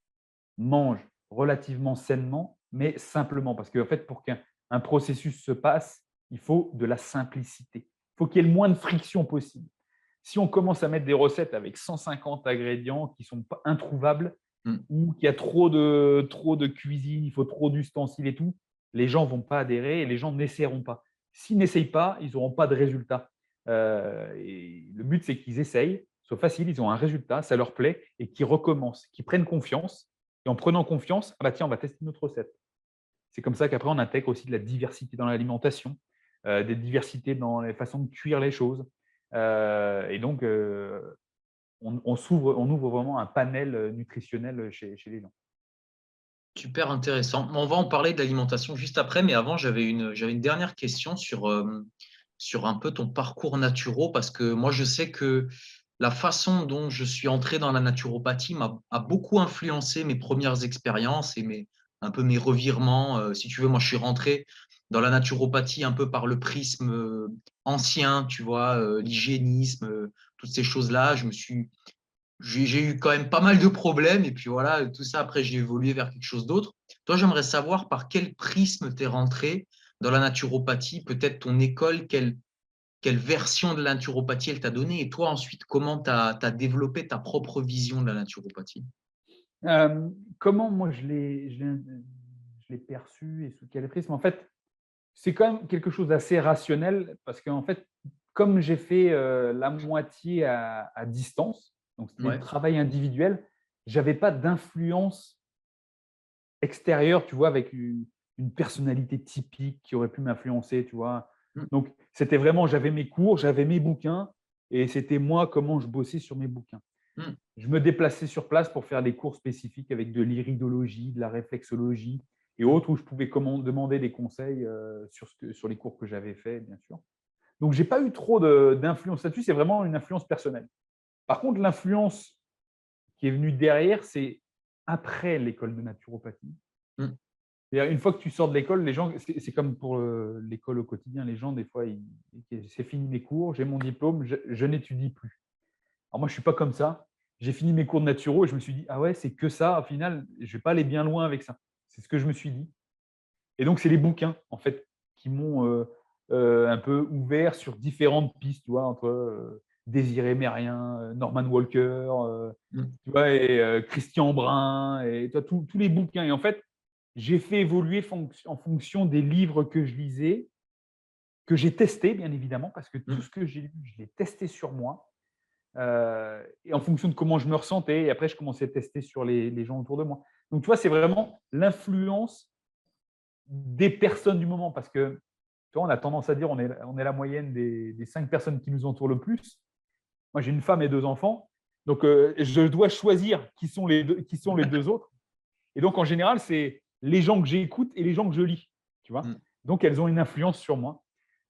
mangent relativement sainement, mais simplement. Parce qu'en fait, pour qu'un processus se passe, il faut de la simplicité. Il faut qu'il y ait le moins de friction possible. Si on commence à mettre des recettes avec 150 ingrédients qui ne sont pas introuvables Mmh. ou qu'il y a trop de cuisine, il faut trop d'ustensiles et tout, les gens ne vont pas adhérer et les gens n'essaieront pas. S'ils n'essayent pas, ils n'auront pas de résultat. Et le but, c'est qu'ils essayent, soit facile, ils ont un résultat, ça leur plaît et qu'ils recommencent, qu'ils prennent confiance. Et en prenant confiance, ah bah tiens, on va tester une autre recette. C'est comme ça qu'après, on intègre aussi de la diversité dans l'alimentation, des diversités dans les façons de cuire les choses. Et donc, on ouvre vraiment un panel nutritionnel chez les gens. Super intéressant. On va en parler de l'alimentation juste après, mais avant, j'avais une dernière question sur un peu ton parcours naturo, parce que moi, je sais que la façon dont je suis entré dans la naturopathie a beaucoup influencé mes premières expériences et un peu mes revirements. Si tu veux, moi, je suis rentré dans la naturopathie un peu par le prisme ancien, tu vois, l'hygiénisme, toutes ces choses-là. J'ai eu quand même pas mal de problèmes et puis voilà, tout ça, après, j'ai évolué vers quelque chose d'autre. Toi, j'aimerais savoir par quel prisme tu es rentré dans la naturopathie, peut-être ton école, quelle version de la naturopathie elle t'a donné et toi, ensuite, comment tu as développé ta propre vision de la naturopathie. Comment moi je l'ai perçu et sous quel prisme? En fait, c'est quand même quelque chose d'assez rationnel parce qu'en fait, comme j'ai fait la moitié à distance, donc c'était le Ouais. travail individuel, j'avais pas d'influence extérieure, tu vois, avec une personnalité typique qui aurait pu m'influencer, tu vois. Mm. Donc, c'était vraiment, j'avais mes cours, j'avais mes bouquins et c'était moi comment je bossais sur mes bouquins. Mm. Je me déplaçais sur place pour faire des cours spécifiques avec de l'iridologie, de la réflexologie et autres où je pouvais demander des conseils sur les cours que j'avais faits, bien sûr. Donc, je n'ai pas eu trop d'influence là-dessus, c'est vraiment une influence personnelle. Par contre, l'influence qui est venue derrière, c'est après l'école de naturopathie. Mm. Une fois que tu sors de l'école, les gens, c'est comme pour l'école au quotidien, les gens, des fois, c'est fini mes cours, j'ai mon diplôme, je n'étudie plus. Alors moi, je ne suis pas comme ça. J'ai fini mes cours de naturo et je me suis dit, ah ouais, c'est que ça, au final, je ne vais pas aller bien loin avec ça. C'est ce que je me suis dit. Et donc, c'est les bouquins, en fait, qui m'ont un peu ouvert sur différentes pistes, tu vois, entre Désiré Mérien, Norman Walker, Mm. tu vois, et Christian Brun, et toi, tous les bouquins. Et en fait, j'ai fait évoluer en fonction des livres que je lisais, que j'ai testés, bien évidemment, parce que tout Mmh. ce que j'ai lu, je l'ai testé sur moi. Et en fonction de comment je me ressentais, et après, je commençais à tester sur les gens autour de moi. Donc, tu vois, c'est vraiment l'influence des personnes du moment, parce que, tu vois, on a tendance à dire on est la moyenne des 5 personnes qui nous entourent le plus. Moi, j'ai une femme et 2 enfants, donc je dois choisir qui sont les 2 autres. Et donc, en général, c'est les gens que j'écoute et les gens que je lis, tu vois? Mmh. Donc, elles ont une influence sur moi.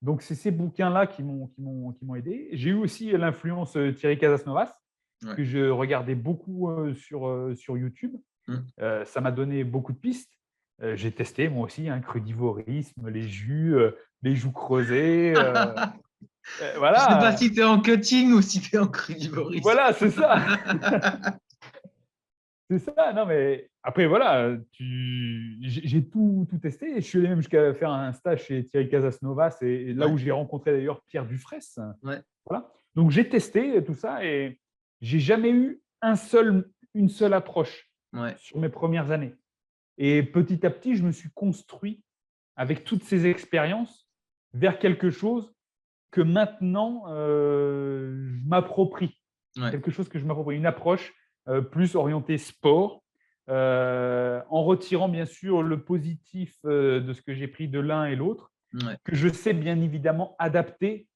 Donc, c'est ces bouquins-là qui m'ont aidé. J'ai eu aussi l'influence Thierry Casasnovas, Ouais. que je regardais beaucoup sur YouTube. Mmh. Ça m'a donné beaucoup de pistes. J'ai testé moi aussi, hein, crudivorisme, les joues creusées. Je sais pas Voilà, si tu es en cutting ou si tu es en crudivorisme. voilà, c'est ça. C'est ça, non mais après voilà, j'ai tout testé et je suis allé même jusqu'à faire un stage chez Thierry Casasnovas et là Ouais, où j'ai rencontré d'ailleurs Pierre Dufraisse. ouais, Voilà. Donc j'ai testé tout ça et j'ai jamais eu une seule approche ouais, sur mes premières années. Et petit à petit, je me suis construit avec toutes ces expériences vers quelque chose que maintenant je m'approprie. ouais. Quelque chose que je m'approprie, une approche plus orientée sport, en retirant bien sûr le positif de ce que j'ai pris de l'un et l'autre, Ouais, que je sais bien évidemment adapter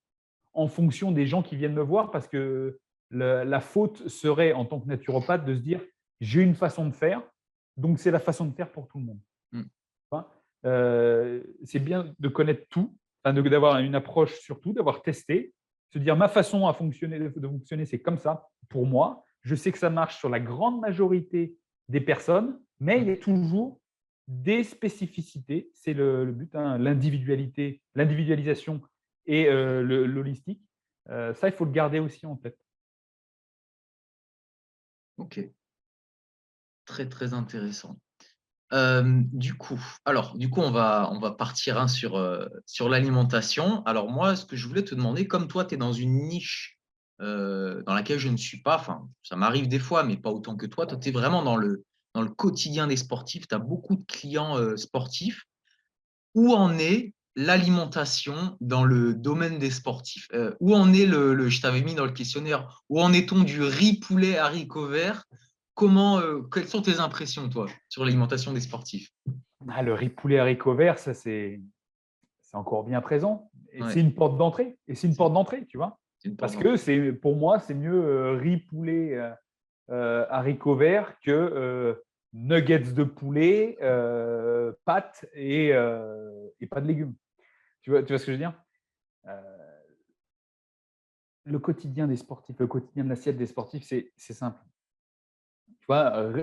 en fonction des gens qui viennent me voir, parce que la faute serait, en tant que naturopathe, de se dire j'ai une façon de faire, donc c'est la façon de faire pour tout le monde. mmh, C'est bien de connaître tout, enfin d'avoir une approche sur tout, d'avoir testé, se dire ma façon de fonctionner, c'est comme ça pour moi. Je sais que ça marche sur la grande majorité des personnes, mais il mmh. y a toujours des spécificités. C'est le but, hein, l'individualité, l'individualisation et l'holistique. Ça, il faut le garder aussi en tête. OK, très, très intéressant. Du coup, on va partir, hein, sur l'alimentation. Alors moi, ce que je voulais te demander, comme toi, tu es dans une niche, dans laquelle je ne suis pas, enfin, ça m'arrive des fois, mais pas autant que toi. Toi, tu es vraiment dans le quotidien des sportifs, tu as beaucoup de clients, sportifs. Où en est l'alimentation dans le domaine des sportifs? Où en est je t'avais mis dans le questionnaire, où en est-on du riz, poulet, haricots verts? Quelles sont tes impressions, toi, sur l'alimentation des sportifs? Ah, le riz poulet haricots verts, ça c'est encore bien présent et Ouais, c'est une porte d'entrée c'est tu vois? c'est une porte Parce que d'entrée. c'est pour moi, c'est mieux, riz poulet, haricots verts que, nuggets de poulet, pâtes et pas de légumes. Tu vois ce que je veux dire? Heu, le quotidien des sportifs, le quotidien de l'assiette des sportifs, c'est simple. Tu vois,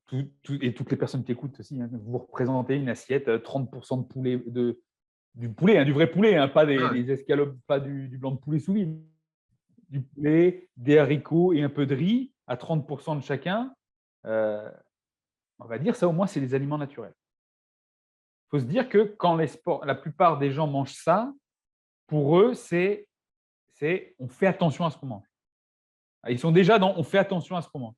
toutes les personnes qui écoutent aussi, hein, vous représentez une assiette, 30 de poulet du poulet, hein, du vrai poulet, hein, pas Ouais, des escalopes, pas du blanc de poulet sous vide. Du poulet, des haricots et un peu de riz à 30 de chacun. Heu, on va dire ça, au moins, c'est des aliments naturels. Il faut se dire que quand la plupart des gens mangent ça, pour eux, c'est on fait attention à ce qu'on mange. Ah, ils sont déjà dans on fait attention à ce qu'on mange.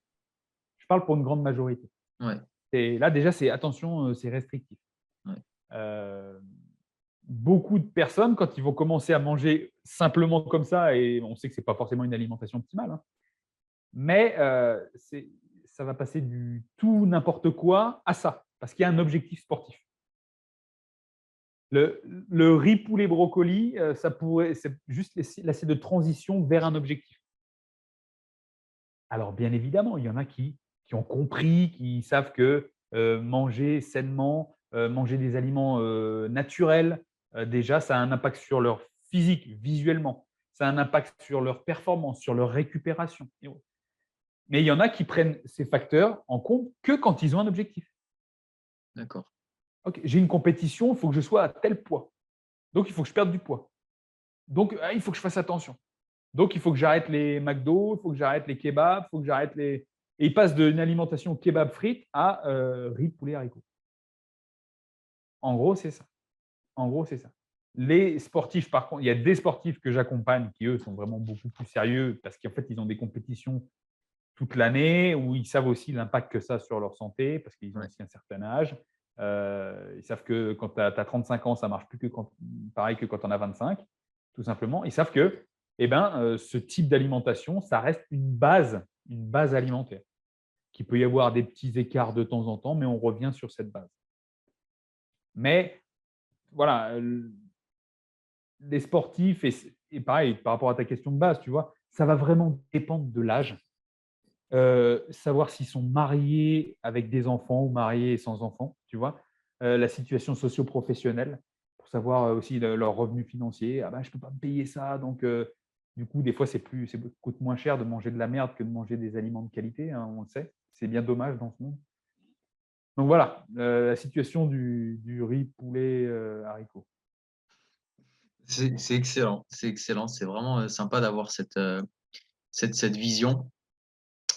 Je parle pour une grande majorité. ouais, Et là, déjà, c'est attention, c'est restrictif. ouais, Heu, beaucoup de personnes, quand ils vont commencer à manger simplement comme ça, et on sait que c'est pas forcément une alimentation optimale, hein, mais ça va passer du tout n'importe quoi à ça, parce qu'il y a un objectif sportif. Le riz, poulet, brocoli, c'est juste l'assiette de transition vers un objectif. Alors bien évidemment, il y en a qui ont compris, qui savent que, manger sainement, manger des aliments, naturels, déjà ça a un impact sur leur physique, visuellement. Ça a un impact sur leur performance, sur leur récupération et autres. Mais il y en a qui prennent ces facteurs en compte que quand ils ont un objectif. d'accord. OK, j'ai une compétition, il faut que je sois à tel poids. Donc il faut que je perde du poids. Donc il faut que je fasse attention. Donc il faut que j'arrête les McDo, il faut que j'arrête les kebabs, il faut que j'arrête les et ils passent d'une alimentation kebab frites à, riz, poulet, haricots. En gros, c'est ça. En gros, c'est ça. Les sportifs, par contre, il y a des sportifs que j'accompagne qui, eux, sont vraiment beaucoup plus sérieux parce qu'en fait, ils ont des compétitions toute l'année, où ils savent aussi l'impact que ça a sur leur santé, parce qu'ils ont Ouais, aussi un certain âge. Ils savent que quand tu as 35 ans, ça ne marche plus pareil que quand on a 25, tout simplement. Ils savent que ce type d'alimentation, ça reste une base alimentaire. Qu'il peut y avoir des petits écarts de temps en temps, mais on revient sur cette base. Mais voilà, les sportifs, et pareil, par rapport à ta question de base, tu vois, ça va vraiment dépendre de l'âge. Savoir s'ils sont mariés avec des enfants ou mariés et sans enfants, tu vois. La situation socio-professionnelle, pour savoir aussi leur revenu financier. Ah ben, je ne peux pas me payer ça, donc du coup, des fois, coûte moins cher de manger de la merde que de manger des aliments de qualité, hein, on le sait. C'est bien dommage dans ce monde. Donc voilà, la situation du riz, poulet, haricots. C'est excellent, c'est excellent. C'est vraiment sympa d'avoir cette vision.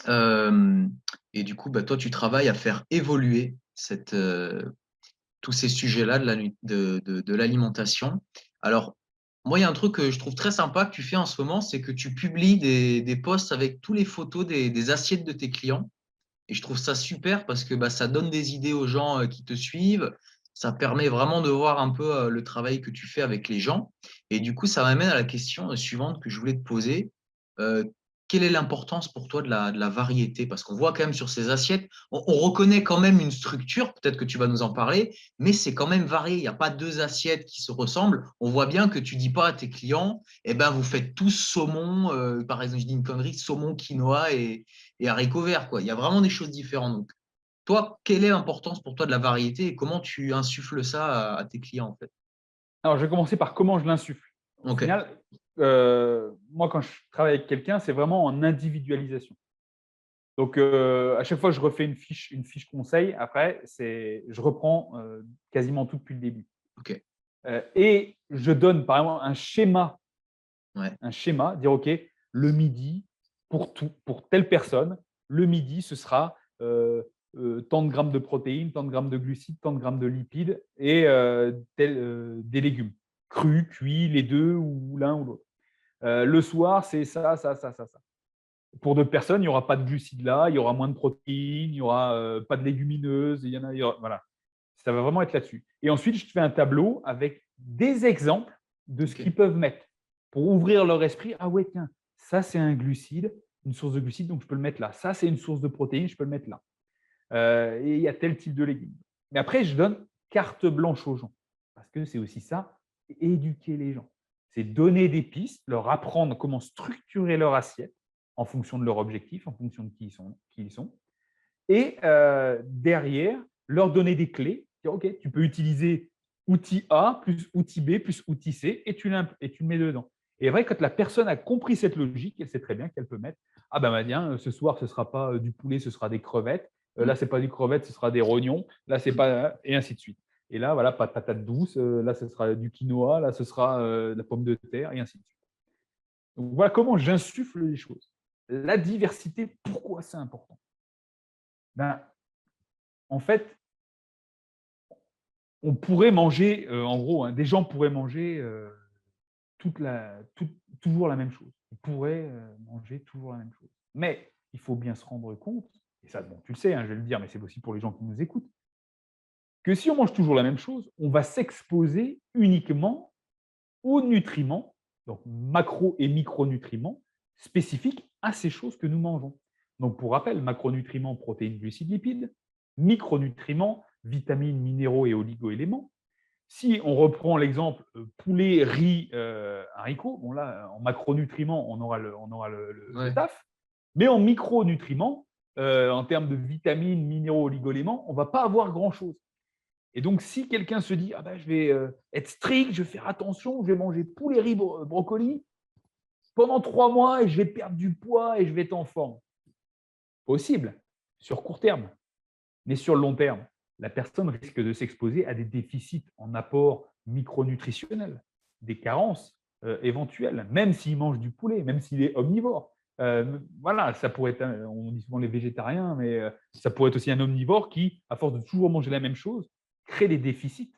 Euh, et du coup, bah, toi, tu travailles à faire évoluer tous ces sujets-là de l'alimentation. Alors, moi, il y a un truc que je trouve très sympa que tu fais en ce moment, c'est que tu publies des posts avec toutes les photos des assiettes de tes clients. Et je trouve ça super parce que bah, ça donne des idées aux gens qui te suivent. Ça permet vraiment de voir un peu le travail que tu fais avec les gens. Et du coup, ça m'amène à la question suivante que je voulais te poser. Euh, Quelle est l'importance pour toi de la variété? Parce qu'on voit quand même sur ces assiettes, on reconnaît quand même une structure, peut-être que tu vas nous en parler, mais c'est quand même varié. Il n'y a pas deux assiettes qui se ressemblent. On voit bien que tu dis pas à tes clients, eh ben, vous faites tous saumon, par exemple, je dis une connerie, saumon, quinoa et haricots verts, quoi. Il y a vraiment des choses différentes. Donc, toi, quelle est l'importance pour toi de la variété et comment tu insuffles ça à tes clients, en fait? Alors, je vais commencer par comment je l'insuffle. Au Ok, final, moi, quand je travaille avec quelqu'un, c'est vraiment en individualisation. Donc, à chaque fois, je refais une fiche conseil. Après, je reprends quasiment tout depuis le début. ok, Et je donne, par exemple, ouais, un schéma, dire, OK, le midi, pour telle personne, le midi, ce sera tant de grammes de protéines, tant de grammes de glucides, tant de grammes de lipides et des légumes, crus, cuits, les deux ou l'un ou l'autre. Le soir, c'est ça, ça, ça, ça, ça. Pour d'autres personnes, il n'y aura pas de glucides là, il y aura moins de protéines, il n'y aura pas de légumineuses, voilà. Ça va vraiment être là-dessus. Et ensuite, je te fais un tableau avec des exemples de ce ok, qu'ils peuvent mettre pour ouvrir leur esprit. Ah ouais, tiens, ça c'est un glucide, une source de glucides, donc je peux le mettre là. Ça c'est une source de protéines, je peux le mettre là. Et il y a tel type de légumes. Mais après, je donne carte blanche aux gens. Parce que c'est aussi ça, éduquer les gens. C'est donner des pistes, leur apprendre comment structurer leur assiette en fonction de leur objectif, en fonction de qui ils sont. Et derrière, leur donner des clés. Dire, OK, tu peux utiliser outil A plus outil B plus outil C et tu le mets dedans. Et vrai, quand la personne a compris cette logique, elle sait très bien qu'elle peut mettre ah ben, tiens, ce soir, ce ne sera pas du poulet, ce sera des crevettes. mm, Là, ce n'est pas des crevettes, ce sera des rognons. Là, c'est mm, pas. Et ainsi de suite. Et là, voilà, pas de patates douces. Là, ce sera du quinoa. Là, ce sera de la pomme de terre, et ainsi de suite. Donc, voilà comment j'insuffle les choses. La diversité, pourquoi c'est important? Ben, en fait, on pourrait manger, en gros, hein, des gens pourraient manger toujours la même chose. Ils pourraient manger toujours la même chose. Mais il faut bien se rendre compte, et ça, bon, tu le sais, hein, je vais le dire, mais c'est aussi pour les gens qui nous écoutent, que si on mange toujours la même chose, on va s'exposer uniquement aux nutriments, donc macro et micronutriments, spécifiques à ces choses que nous mangeons. Donc, pour rappel, macronutriments, protéines, glucides, lipides, micronutriments, vitamines, minéraux et oligoéléments. Si on reprend l'exemple poulet, riz, haricots, bon là, en macronutriments, on aura le ouais, taf, mais en micronutriments, en termes de vitamines, minéraux, oligoéléments, on ne va pas avoir grand-chose. Et donc, si quelqu'un se dit, ah ben, je vais être strict, je vais faire attention, je vais manger poulet, riz, brocoli pendant 3 mois et je vais perdre du poids et je vais être en forme. Possible, sur court terme. Mais sur le long terme, la personne risque de s'exposer à des déficits en apport micronutritionnel, des carences éventuelles, même s'il mange du poulet, même s'il est omnivore. Voilà, ça pourrait être, on dit souvent les végétariens, mais ça pourrait être aussi un omnivore qui, à force de toujours manger la même chose, crée des déficits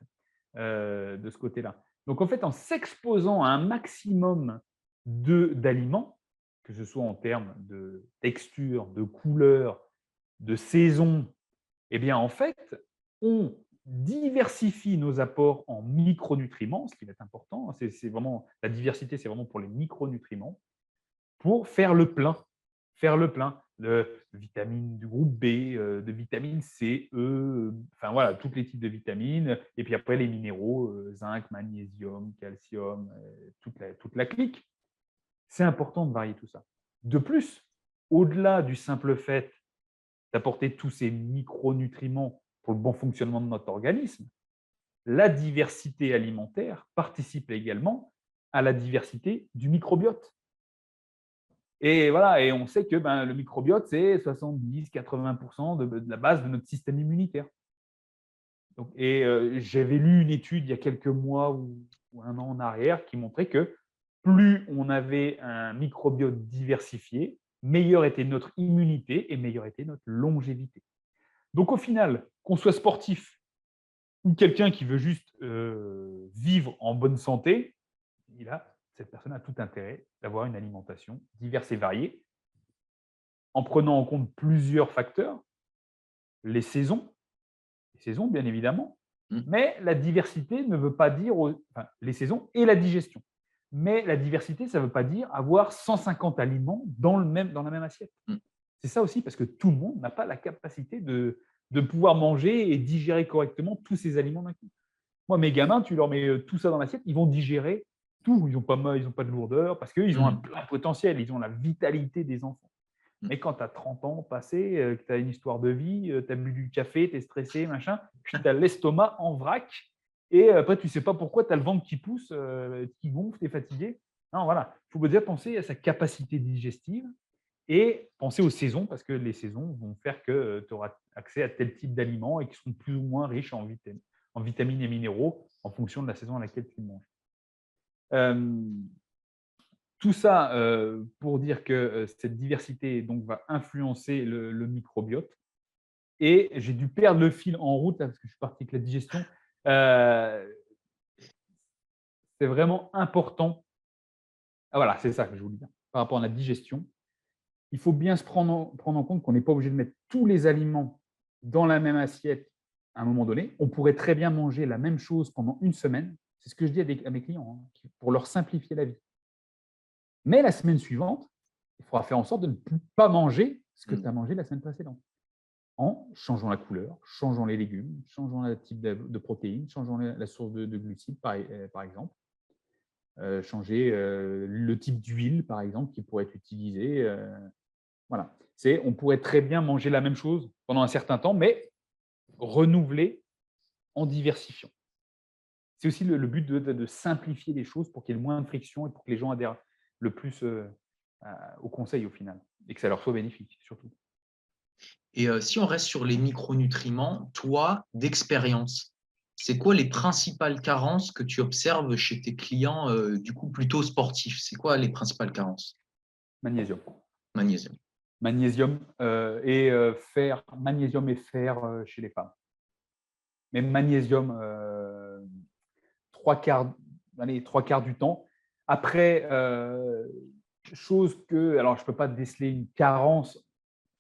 de ce côté-là. Donc en fait, en s'exposant à un maximum d'aliments, que ce soit en termes de texture, de couleur, de saison, eh bien, en fait, on diversifie nos apports en micronutriments, ce qui va être important. C'est vraiment, la diversité, c'est vraiment pour les micronutriments, pour faire le plein. Faire le plein de vitamines du groupe B, de vitamine C, E, enfin voilà, tous les types de vitamines. Et puis après, les minéraux, zinc, magnésium, calcium, toute la clique. C'est important de varier tout ça. De plus, au-delà du simple fait d'apporter tous ces micronutriments pour le bon fonctionnement de notre organisme, la diversité alimentaire participe également à la diversité du microbiote. Et voilà, et on sait que le microbiote, c'est 70-80% de la base de notre système immunitaire. Donc, j'avais lu une étude il y a quelques mois ou un an en arrière qui montrait que plus on avait un microbiote diversifié, meilleure était notre immunité et meilleure était notre longévité. Donc au final, qu'on soit sportif ou quelqu'un qui veut juste vivre en bonne santé, cette personne a tout intérêt d'avoir une alimentation diverse et variée, en prenant en compte plusieurs facteurs, les saisons bien évidemment, Mmh. mais la diversité ne veut pas dire, les saisons et la digestion. Mais la diversité, ça ne veut pas dire avoir 150 aliments dans la même assiette. Mmh. C'est ça aussi, parce que tout le monde n'a pas la capacité de pouvoir manger et digérer correctement tous ces aliments d'un coup. Moi, mes gamins, tu leur mets tout ça dans l'assiette, ils vont digérer tout. Ils n'ont pas de lourdeur parce qu'ils ont un Mmh. plein potentiel, ils ont la vitalité des enfants. Mmh. Mais quand tu as 30 ans passés, que tu as une histoire de vie, tu as bu du café, tu es stressé, machin, puis tu as l'estomac en vrac, et après, tu ne sais pas pourquoi tu as le ventre qui pousse, qui gonfle, tu es fatigué. Non, voilà, il faut déjà penser à sa capacité digestive et penser aux saisons, parce que les saisons vont faire que tu auras accès à tel type d'aliments et qui seront plus ou moins riches en vitamines et minéraux en fonction de la saison à laquelle tu manges. Tout ça pour dire que cette diversité donc, va influencer le microbiote. Et j'ai dû perdre le fil en route là, parce que je suis parti avec la digestion. C'est vraiment important. Ah, voilà, c'est ça que je voulais dire. Par rapport à la digestion, il faut bien se prendre en compte qu'on n'est pas obligé de mettre tous les aliments dans la même assiette à un moment donné. On pourrait très bien manger la même chose pendant une semaine. C'est ce que je dis à mes clients, hein, pour leur simplifier la vie. Mais la semaine suivante, il faudra faire en sorte de ne pas manger ce que tu as mangé la semaine précédente. En changeant la couleur, changeant les légumes, changeant le type de protéines, changeant la source de glucides, par exemple. Changer le type d'huile, par exemple, qui pourrait être utilisé. Voilà. On pourrait très bien manger la même chose pendant un certain temps, mais renouveler en diversifiant. C'est aussi le but de simplifier les choses pour qu'il y ait le moins de friction et pour que les gens adhèrent le plus au conseil au final et que ça leur soit bénéfique surtout. Et si on reste sur les micronutriments, toi, d'expérience, c'est quoi les principales carences que tu observes chez tes clients, du coup, plutôt sportifs? C'est quoi les principales carences? Magnésium. Magnésium. Magnésium fer, magnésium et fer chez les femmes. Mais magnésium, trois quarts du temps. Après, chose que, alors je ne peux pas déceler une carence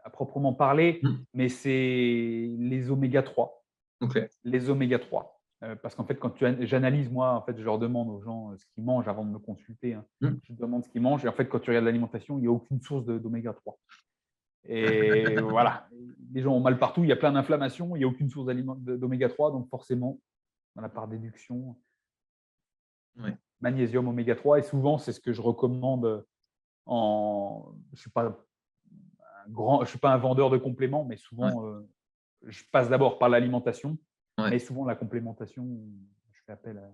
à proprement parler, Mmh. mais c'est les oméga 3. OK. Les oméga 3. Parce qu'en fait, quand j'analyse, moi, en fait, je leur demande aux gens ce qu'ils mangent avant de me consulter, hein. Mmh. Je demande ce qu'ils mangent et en fait, quand tu regardes l'alimentation, il n'y a aucune source d'oméga 3. Et voilà, les gens ont mal partout, il y a plein d'inflammations, il n'y a aucune source d'oméga 3, donc forcément, par déduction, Ouais. magnésium, oméga 3. Et souvent, c'est ce que je recommande je ne suis pas un vendeur de compléments, mais Ouais. souvent, je passe d'abord par l'alimentation, Ouais. mais souvent la complémentation, je fais appel à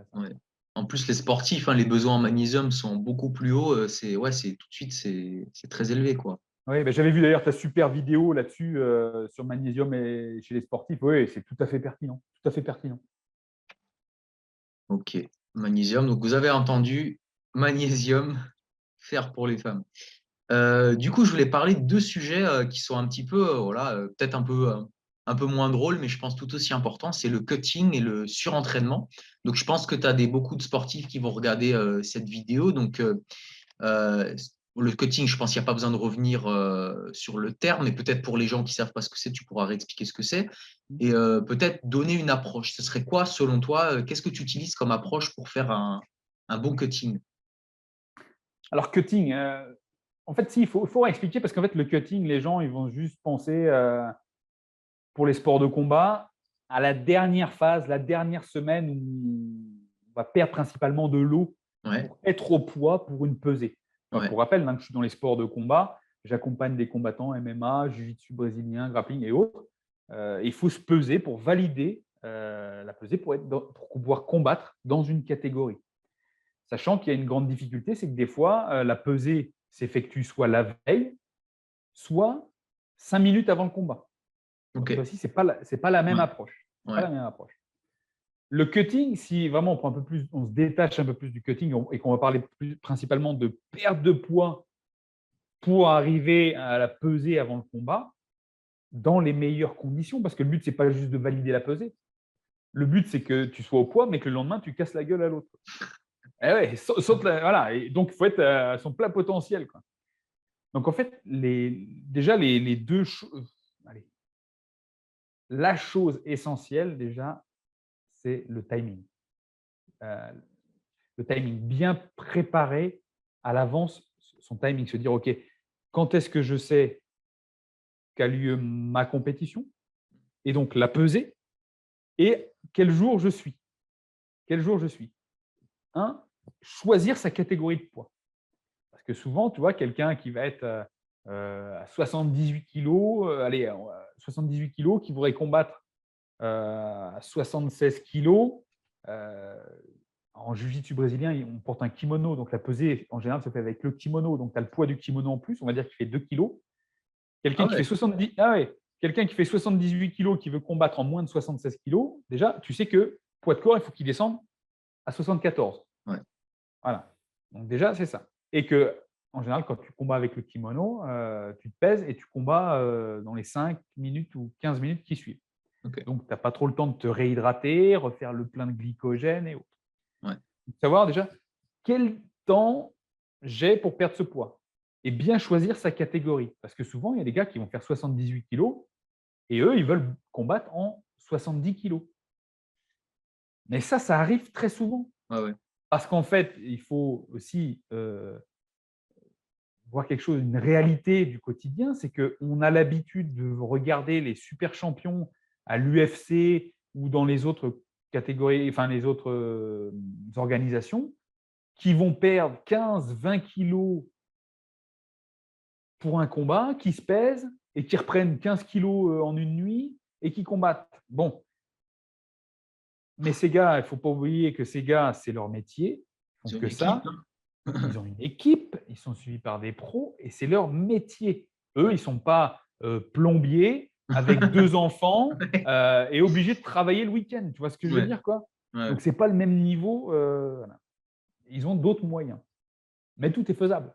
ça. Ouais. En plus, les sportifs, hein, les besoins en magnésium sont beaucoup plus hauts. C'est tout de suite, c'est très élevé, quoi. Oui, j'avais vu d'ailleurs ta super vidéo là-dessus sur magnésium et chez les sportifs. Oui, c'est tout à fait pertinent. Tout à fait pertinent. OK. Magnésium. Donc, vous avez entendu magnésium, fer pour les femmes. Du coup, je voulais parler de 2 sujets, qui sont un petit peu, voilà, peut-être un peu moins drôles, mais je pense tout aussi importants. C'est le cutting et le surentraînement. Donc je pense que tu as beaucoup de sportifs qui vont regarder, cette vidéo. Donc, le cutting, je pense qu'il n'y a pas besoin de revenir sur le terme, mais peut-être pour les gens qui ne savent pas ce que c'est, tu pourras réexpliquer ce que c'est. Et peut-être donner une approche. Ce serait quoi, selon toi, qu'est-ce que tu utilises comme approche pour faire un bon cutting? Alors, cutting, en fait, si, il faut expliquer parce qu'en fait, le cutting, les gens, ils vont juste penser, pour les sports de combat, à la dernière phase, la dernière semaine où on va perdre principalement de l'eau Ouais, pour être au poids pour une pesée. Moi, ouais, pour rappel, je suis dans les sports de combat, j'accompagne des combattants MMA, jiu-jitsu brésilien, grappling et autres. Il faut se peser pour valider la pesée pour pouvoir combattre dans une catégorie. Sachant qu'il y a une grande difficulté, c'est que des fois, la pesée s'effectue soit la veille, soit 5 minutes avant le combat. Donc, ok, ça aussi, c'est pas la même ouais, approche. C'est pas ouais, la même approche. Le cutting, si vraiment on prend un peu plus, on se détache un peu plus du cutting et qu'on va parler principalement de perte de poids pour arriver à la pesée avant le combat, dans les meilleures conditions, parce que le but, c'est pas juste de valider la pesée. Le but, c'est que tu sois au poids, mais que le lendemain, tu casses la gueule à l'autre. Eh ouais, voilà. Et donc, il faut être à son plein potentiel, quoi. Donc, en fait, déjà, les deux choses. Allez, la chose essentielle, déjà, c'est le timing. Euh, le timing, bien préparer à l'avance son timing, se dire, OK, quand est-ce que je sais qu'a lieu ma compétition et donc la peser et quel jour je suis. Quel jour je suis. Un, choisir sa catégorie de poids. Parce que souvent, tu vois, quelqu'un qui va être à 78 kilos, 78 kilos, qui voudrait combattre à 76 kilos, en jiu-jitsu brésilien, on porte un kimono, donc la pesée, en général, se fait avec le kimono. Donc, tu as le poids du kimono en plus, on va dire qu'il fait 2 kilos. ah Quelqu'un qui ouais, fait 70, ah ouais, quelqu'un qui fait 78 kilos, qui veut combattre en moins de 76 kilos, déjà, tu sais que poids de corps, il faut qu'il descende à 74. ouais, Voilà. Donc, déjà, c'est ça. Et que, en général, quand tu combats avec le kimono, tu te pèses et tu combats dans les 5 minutes ou 15 minutes qui suivent. ok, Donc, tu n'as pas trop le temps de te réhydrater, refaire le plein de glycogène et autres. ouais, Savoir déjà quel temps j'ai pour perdre ce poids et bien choisir sa catégorie. Parce que souvent, il y a des gars qui vont faire 78 kilos et eux, ils veulent combattre en 70 kilos. Mais ça arrive très souvent. ouais, ouais, Parce qu'en fait, il faut aussi voir quelque chose, une réalité du quotidien, c'est qu'on a l'habitude de regarder les super champions à l'UFC ou dans les autres catégories, enfin les autres organisations, qui vont perdre 15-20 kilos pour un combat, qui se pèsent et qui reprennent 15 kilos en une nuit et qui combattent. Bon, mais ces gars, il ne faut pas oublier que ces gars, c'est leur métier, ils font c'est une que équipe, ça. Ils ont une équipe, ils sont suivis par des pros et c'est leur métier. Eux, ils ne sont pas plombiers avec hein. 2 enfants et obligés de travailler le week-end. Tu vois ce que je veux Ouais, dire, quoi? ouais, Donc, ce n'est pas le même niveau. Voilà. Ils ont d'autres moyens. Mais tout est faisable.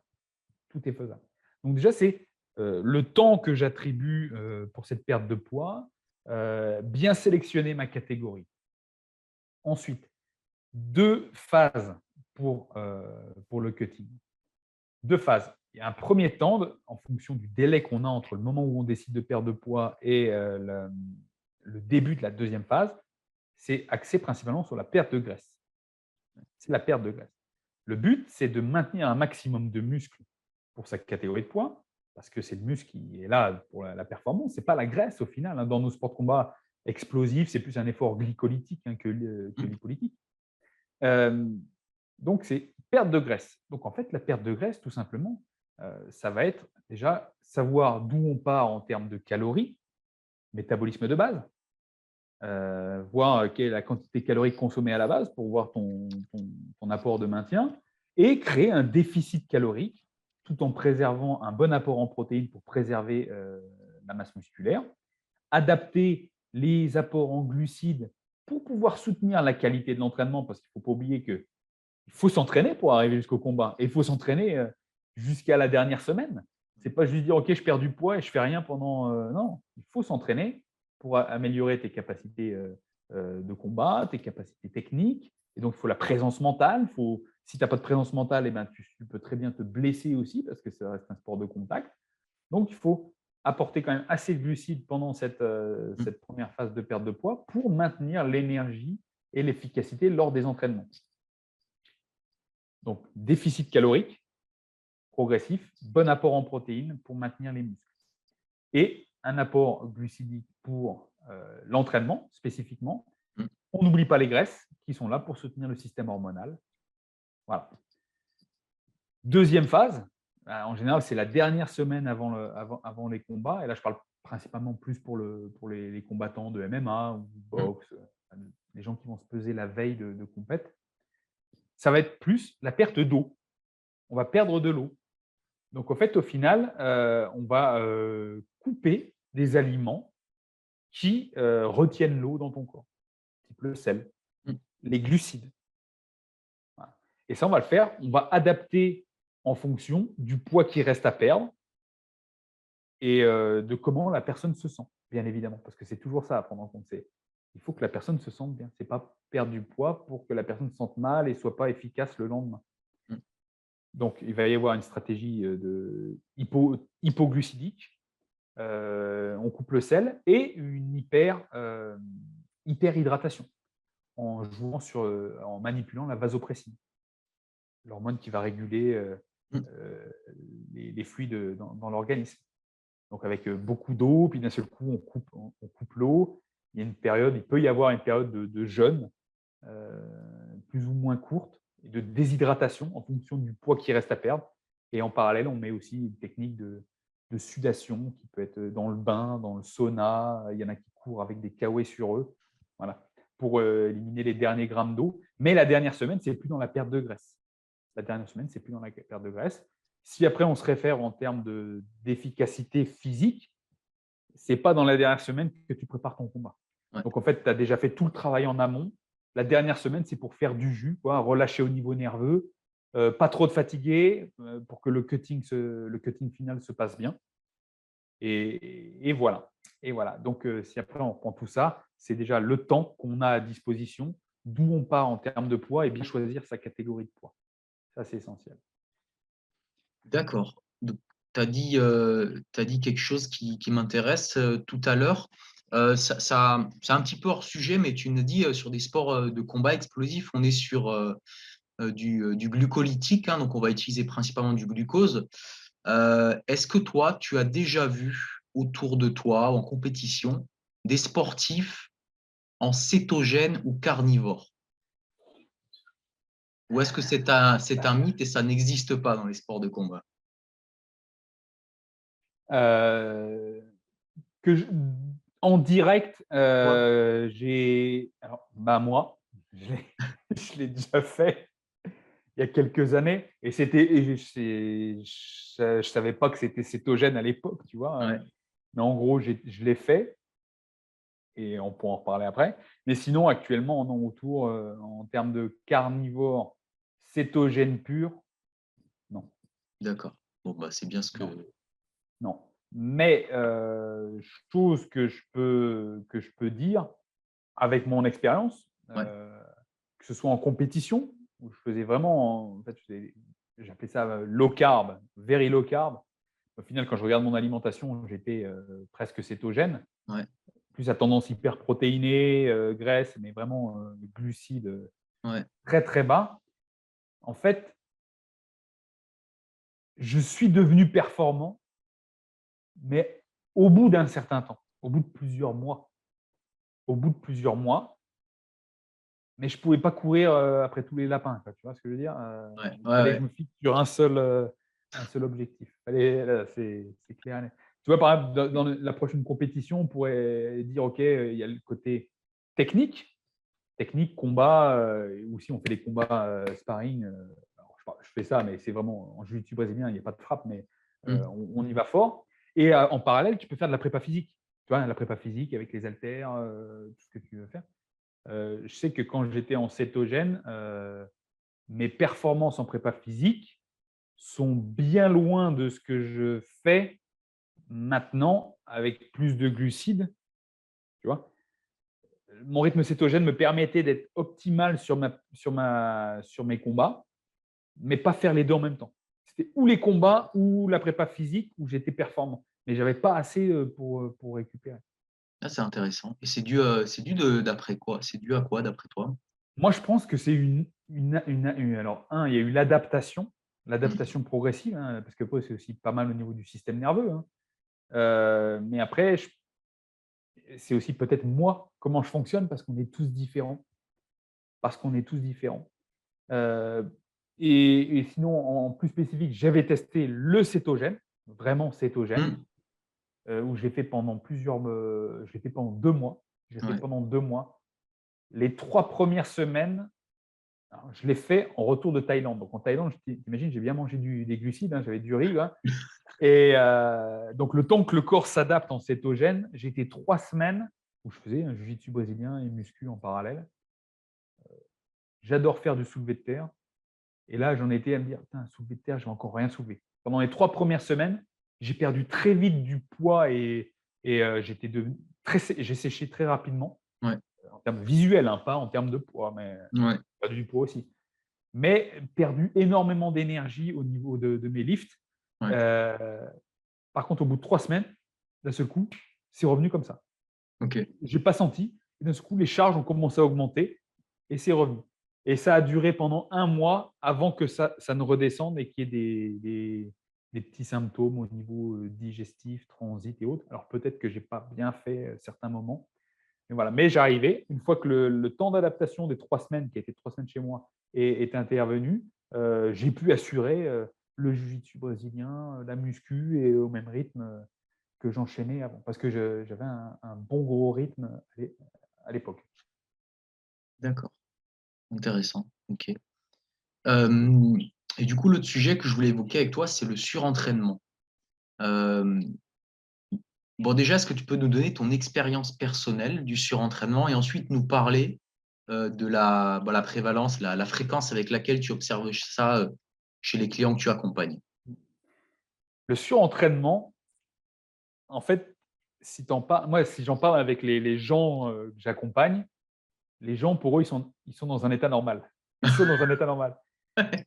Tout est faisable. Donc, déjà, c'est le temps que j'attribue pour cette perte de poids, bien sélectionner ma catégorie. Ensuite, 2 phases pour le cutting. 2 phases. Il y a un premier temps, en fonction du délai qu'on a entre le moment où on décide de perdre de poids et le début de la deuxième phase, c'est axé principalement sur la perte de graisse. C'est la perte de graisse. Le but, c'est de maintenir un maximum de muscle pour sa catégorie de poids, parce que c'est le muscle qui est là pour la performance. Ce n'est pas la graisse au final. Dans nos sports de combat explosifs, c'est plus un effort glycolytique que lipolytique. Euh, donc, c'est perte de graisse. Donc, en fait, la perte de graisse, tout simplement, ça va être déjà savoir d'où on part en termes de calories, métabolisme de base, voir quelle est la quantité calorique consommée à la base pour voir ton apport de maintien, et créer un déficit calorique tout en préservant un bon apport en protéines pour préserver la masse musculaire, adapter les apports en glucides pour pouvoir soutenir la qualité de l'entraînement, parce qu'il ne faut pas oublier que il faut s'entraîner pour arriver jusqu'au combat. Et il faut s'entraîner jusqu'à la dernière semaine. C'est pas juste dire, OK, je perds du poids et je fais rien pendant. Non, il faut s'entraîner pour améliorer tes capacités de combat, tes capacités techniques. Et donc, il faut la présence mentale, il faut Si tu n'as pas de présence mentale, tu peux très bien te blesser aussi parce que ça reste un sport de contact. Donc, il faut apporter quand même assez de glucides pendant Mmh. cette première phase de perte de poids pour maintenir l'énergie et l'efficacité lors des entraînements. Donc, déficit calorique progressif, bon apport en protéines pour maintenir les muscles et un apport glucidique pour l'entraînement spécifiquement. Mmh. On n'oublie pas les graisses qui sont là pour soutenir le système hormonal. Voilà. Deuxième phase, en général, c'est la dernière semaine avant les combats. Et là, je parle principalement plus pour les combattants de MMA ou Mmh. boxe, les gens qui vont se peser la veille de compète. Ça va être plus la perte d'eau. On va perdre de l'eau. Donc, au fait, au final, on va couper des aliments qui retiennent l'eau dans ton corps, type le sel, Mmh. les glucides. Voilà. Et ça, on va le faire. On va adapter en fonction du poids qui reste à perdre et de comment la personne se sent, bien évidemment, parce que c'est toujours ça à prendre en compte. Il faut que la personne se sente bien. Ce n'est pas perdre du poids pour que la personne se sente mal et ne soit pas efficace le lendemain. Mmh. Donc, il va y avoir une stratégie hypoglucidique. On coupe le sel et une hyperhydratation en manipulant la vasopressine, l'hormone qui va réguler Mmh. euh, les fluides dans l'organisme. Donc avec beaucoup d'eau, puis d'un seul coup on coupe l'eau. Il peut y avoir une période de jeûne plus ou moins courte et de déshydratation en fonction du poids qui reste à perdre. Et en parallèle, on met aussi une technique de sudation qui peut être dans le bain, dans le sauna. Il y en a qui courent avec des kawaii sur eux, voilà, pour éliminer les derniers grammes d'eau. Mais la dernière semaine, c'est plus dans la perte de graisse. La dernière semaine, c'est plus dans la perte de graisse. Si après on se réfère en termes d'efficacité physique, c'est pas dans la dernière semaine que tu prépares ton combat. Ouais. Donc en fait, tu as déjà fait tout le travail en amont. La dernière semaine, c'est pour faire du jus, quoi, relâcher au niveau nerveux, pas trop de fatigué pour que le cutting final se passe bien. Et voilà. Et voilà. Donc si après on reprend tout ça, c'est déjà le temps qu'on a à disposition, d'où on part en termes de poids et bien choisir sa catégorie de poids. Ça, c'est essentiel. D'accord. Donc, tu as dit, quelque chose qui m'intéresse tout à l'heure. C'est un petit peu hors sujet, mais tu nous dis sur des sports de combat explosifs, on est sur du glucolytique, hein, donc on va utiliser principalement du glucose. Est-ce que toi, tu as déjà vu autour de toi, en compétition, des sportifs en cétogène ou carnivore? Ou est-ce que c'est un mythe et ça n'existe pas dans les sports de combat? Euh, que je- En direct, Ouais. moi, je l'ai je l'ai déjà fait il y a quelques années et je savais pas que c'était cétogène à l'époque, tu vois. Ouais. Mais en gros, je l'ai fait et on pourra en reparler après. Mais sinon, actuellement, on est autour, en termes de carnivore cétogène pur, non, D'accord. Bon, bah, c'est bien ce non. que. Non. Mais chose que je peux dire avec mon expérience, Ouais. que ce soit en compétition, où je faisais vraiment, en fait, j'appelais ça low carb, very low carb. Au final, quand je regarde mon alimentation, j'étais presque cétogène, Ouais. plus à tendance hyperprotéinée, graisse, mais vraiment glucides Ouais. très très bas. En fait, je suis devenu performant, mais au bout d'un certain temps, au bout de plusieurs mois. Au bout de plusieurs mois, mais je ne pouvais pas courir après tous les lapins, quoi, tu vois ce que je veux dire? Ouais. Il Ouais, fallait que ouais. je me fixe sur un seul objectif. Là, c'est clair et net. Tu vois, par exemple, dans la prochaine compétition, on pourrait dire, OK, il y a le côté technique, combat, ou si on fait des combats sparring, alors je fais ça, mais c'est vraiment en jiu-jitsu brésilien, il n'y a pas de frappe, mais Mmh. on y va fort. Et en parallèle, tu peux faire de la prépa physique. Tu vois, la prépa physique avec les haltères, tout ce que tu veux faire. Je sais que quand j'étais en cétogène, mes performances en prépa physique sont bien loin de ce que je fais maintenant avec plus de glucides, tu vois? Mon rythme cétogène me permettait d'être optimal sur mes combats, mais pas faire les deux en même temps. C'était ou les combats ou la prépa physique où j'étais performant. Mais je n'avais pas assez pour récupérer. Ah, c'est intéressant et c'est dû d'après quoi? C'est dû à quoi d'après toi? Moi, je pense que c'est alors, il y a eu Mmh. l'adaptation progressive, hein, parce qu'après, c'est aussi pas mal au niveau du système nerveux, hein. Mais après, c'est aussi peut-être moi, comment je fonctionne, parce qu'on est tous différents. Parce qu'on est tous différents. Heu et sinon, en plus spécifique, j'avais testé le cétogène, vraiment cétogène, Mmh. où je l'ai fait pendant 2 mois. J'ai fait Ouais. pendant 2 mois. Les 3 premières semaines, alors je l'ai fait en retour de Thaïlande. Donc en Thaïlande, tu imagines, j'ai bien mangé des glucides, hein, j'avais du riz là et donc le temps que le corps s'adapte en cétogène, j'ai été 3 semaines où je faisais un jiu-jitsu brésilien et muscu en parallèle. J'adore faire du soulevé de terre. Et là, j'en étais à me dire: «Putain, soulevé de terre, j'ai encore rien soulevé». Pendant les 3 premières semaines, j'ai perdu très vite du poids et j'étais devenu j'ai séché très rapidement, Ouais. en termes visuels, hein, pas en termes de poids, mais Ouais. perdu du poids aussi. Mais perdu énormément d'énergie au niveau de mes lifts. Ouais. Heu, Par contre, au bout de 3 semaines, d'un seul coup, c'est revenu comme ça. OK. J'ai pas senti et d'un seul coup, les charges ont commencé à augmenter et c'est revenu et ça a duré pendant 1 mois avant que ça ne redescende et qu'il y ait des petits symptômes au niveau, digestif, transit et autres. Alors peut-être que j'ai pas bien fait, certains moments, mais voilà. Mais j'arrivais, une fois que le temps d'adaptation des 3 semaines, qui a été 3 semaines chez moi, est intervenu, j'ai pu assurer, le jiu-jitsu brésilien, la muscu et au même rythme, que j'enchaînais avant. Parce que j'avais un bon gros rythme à l'époque. D'accord. Intéressant. OK. Hem et du coup, l'autre sujet que je voulais évoquer avec toi, c'est le surentraînement. Hem, bon déjà, est-ce que tu peux nous donner ton expérience personnelle du surentraînement et ensuite nous parler, de la prévalence, la fréquence avec laquelle tu observes ça, chez les clients que tu accompagnes? Le surentraînement, en fait, si j'en parle avec les gens, que j'accompagne, les gens pour eux, ils sont dans un état normal. Ils sont dans un état normal.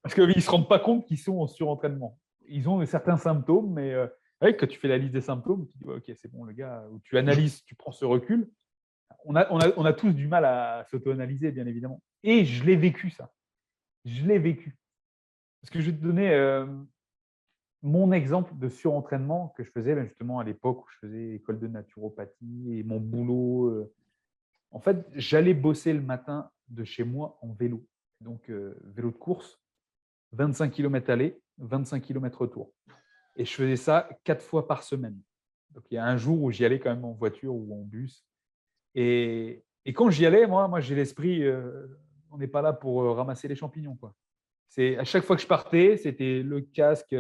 Parce qu'ils ne se rendent pas compte qu'ils sont en surentraînement. Ils ont certains symptômes, mais ouais, quand tu fais la liste des symptômes, tu dis: «Ouais, OK, c'est bon le gars», ou tu analyses, tu prends ce recul. On a tous du mal à s'auto-analyser, bien évidemment, et je l'ai vécu ça. Je l'ai vécu. Parce que je vais te donner, mon exemple de surentraînement que je faisais, bah, justement à l'époque où je faisais école de naturopathie et mon boulot, en fait, j'allais bosser le matin de chez moi en vélo. Donc vélo de course, 25 kilomètres aller, 25 kilomètres retour, et je faisais ça 4 fois par semaine. Donc il y a un jour où j'y allais quand même en voiture ou en bus, et quand j'y allais, moi j'ai l'esprit, on n'est pas là pour, ramasser les champignons, quoi. C'est à chaque fois que je partais, c'était le casque,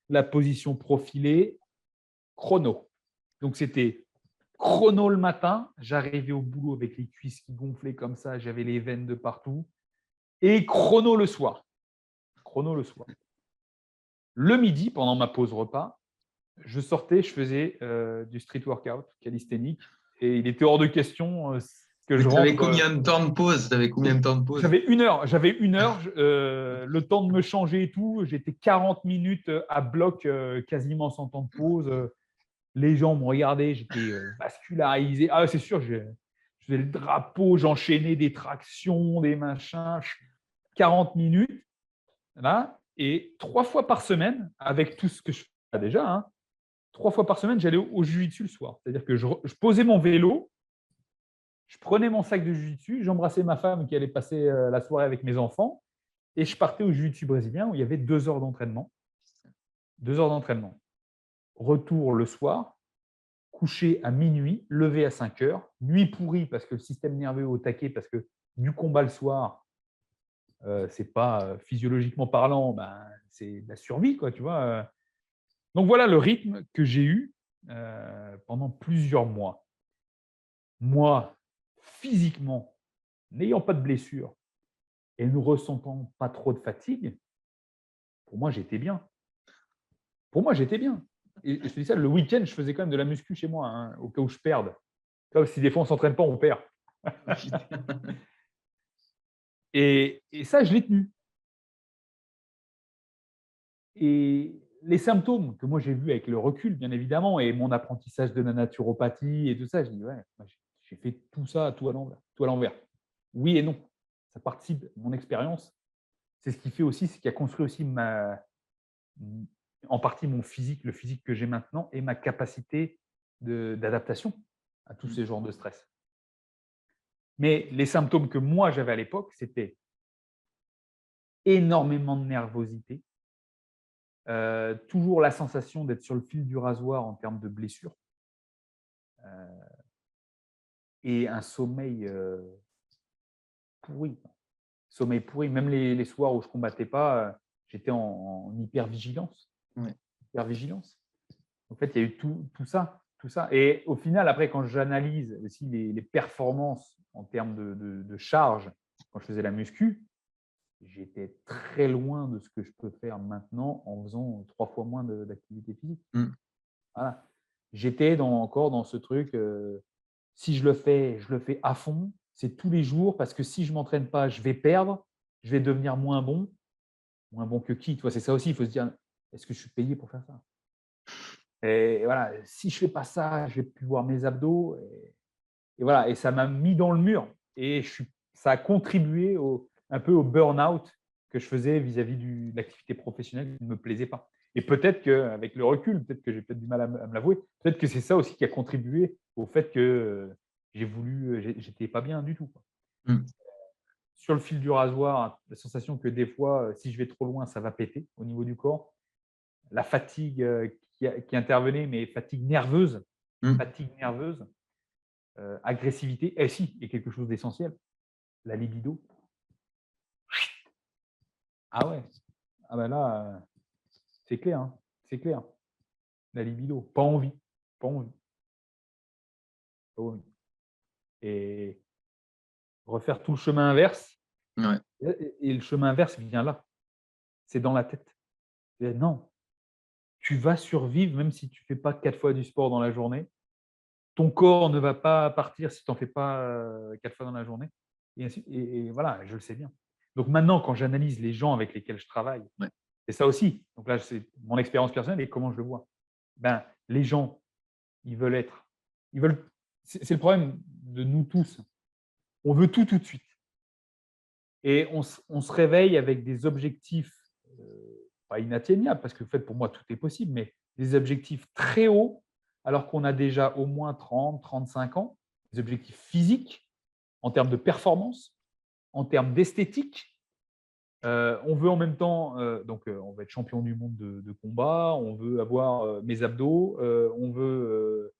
la position profilée, chrono. Donc c'était chrono le matin, j'arrivais au boulot avec les cuisses qui gonflaient comme ça, j'avais les veines de partout, et chrono le soir. Chrono le soir. Le midi, pendant ma pause repas, je sortais, je faisais, du street workout calisthénique, et il était hors de question, que Mais je tu avais rentre, combien de temps de pause? Tu avais combien de temps de pause? j'avais une heure, le temps de me changer et tout, j'étais 40 minutes, à bloc, quasiment sans temps de pause, les gens me regardaient, j'étais, vascularisé. Ah, c'est sûr, je faisais le drapeau, j'enchaînais des tractions, des machins, 40 minutes, là, et 3 fois par semaine, avec tout ce que je fais déjà, hein, 3 fois par semaine, j'allais au jiu-jitsu le soir. C'est-à-dire que je posais mon vélo, je prenais mon sac de jiu-jitsu, j'embrassais ma femme qui allait passer, la soirée avec mes enfants, et je partais au jiu-jitsu brésilien où il y avait 2 heures d'entraînement. 2 heures d'entraînement. Retour le soir, couché à minuit, levé à 5 heures, nuit pourrie parce que le système nerveux est au taquet, parce que du combat le soir, c'est pas, physiologiquement parlant, ben, c'est de la survie, quoi, tu vois? Donc voilà le rythme que j'ai eu, pendant plusieurs mois. Moi, physiquement, n'ayant pas de blessure et ne ressentant pas trop de fatigue, pour moi, j'étais bien. Pour moi, j'étais bien, et je te dis ça, le week-end, je faisais quand même de la muscu chez moi, hein, au cas où je perde. Comme si des fois on s'entraîne pas, on perd. Et ça, je l'ai tenu. Et les symptômes que moi j'ai vus avec le recul, bien évidemment, et mon apprentissage de la naturopathie et tout ça, je dis ouais, moi, j'ai fait tout ça, tout à l'envers, tout à l'envers. Oui et non. Ça participe, mon expérience, c'est ce qui fait aussi, c'est qui a construit aussi en partie mon physique, le physique que j'ai maintenant et ma capacité d'adaptation à tous Mmh. ces genres de stress. Mais les symptômes que moi j'avais à l'époque, c'était énormément de nervosité, toujours la sensation d'être sur le fil du rasoir en termes de blessures, et un sommeil pourri. Sommeil pourri. Même les soirs où je combattais pas, j'étais en hypervigilance. Ouais. Hypervigilance. En fait, il y a eu tout ça, tout ça. Et au final, après, quand j'analyse aussi les performances en termes de charge, quand je faisais la muscu, j'étais très loin de ce que je peux faire maintenant en faisant 3 fois moins d'activité physique. Mmh. Voilà. J'étais encore dans ce truc, si je le fais à fond, c'est tous les jours parce que si je ne m'entraîne pas, je vais perdre, je vais devenir moins bon. Moins bon que qui? Tu vois, c'est ça aussi, il faut se dire: «Est-ce que je suis payé pour faire ça?» Et voilà, si je ne fais pas ça, je ne vais plus voir mes abdos et voilà, et ça m'a mis dans le mur et ça a contribué un peu au burn-out que je faisais vis-à-vis de l'activité professionnelle qui ne me plaisait pas. Et peut-être qu'avec le recul, peut-être que j'ai peut-être du mal à me l'avouer, peut-être que c'est ça aussi qui a contribué au fait que j'étais pas bien du tout, quoi. Mmh. Sur le fil du rasoir, la sensation que des fois, si je vais trop loin, ça va péter au niveau du corps. La fatigue qui intervenait, mais Mmh. fatigue nerveuse, agressivité, et si, et quelque chose d'essentiel, la libido. Ah ouais, ah bah là, c'est clair, hein, c'est clair. La libido, pas envie, pas envie, pas envie. Et refaire tout le chemin inverse, Ouais. et le chemin inverse vient là, c'est dans la tête. Et non, tu vas survivre même si tu fais pas 4 fois du sport dans la journée. Ton corps ne va pas partir si tu en fais pas, 4 fois dans la journée, et voilà, je le sais bien. Donc maintenant, quand j'analyse les gens avec lesquels je travaille, Ouais. c'est ça aussi. Donc là, c'est mon expérience personnelle et comment je le vois. Ben, les gens, ils veulent être ils veulent c'est le problème de nous tous. On veut tout, tout de suite, et on se réveille avec des objectifs, pas inatteignables parce que, en fait, pour moi, tout est possible, mais des objectifs très hauts alors qu'on a déjà au moins 30, 35 ans, des objectifs physiques, en termes de performance, en termes d'esthétique. On veut en même temps, on veut être champion du monde de combat, on veut avoir mes abdos, on veut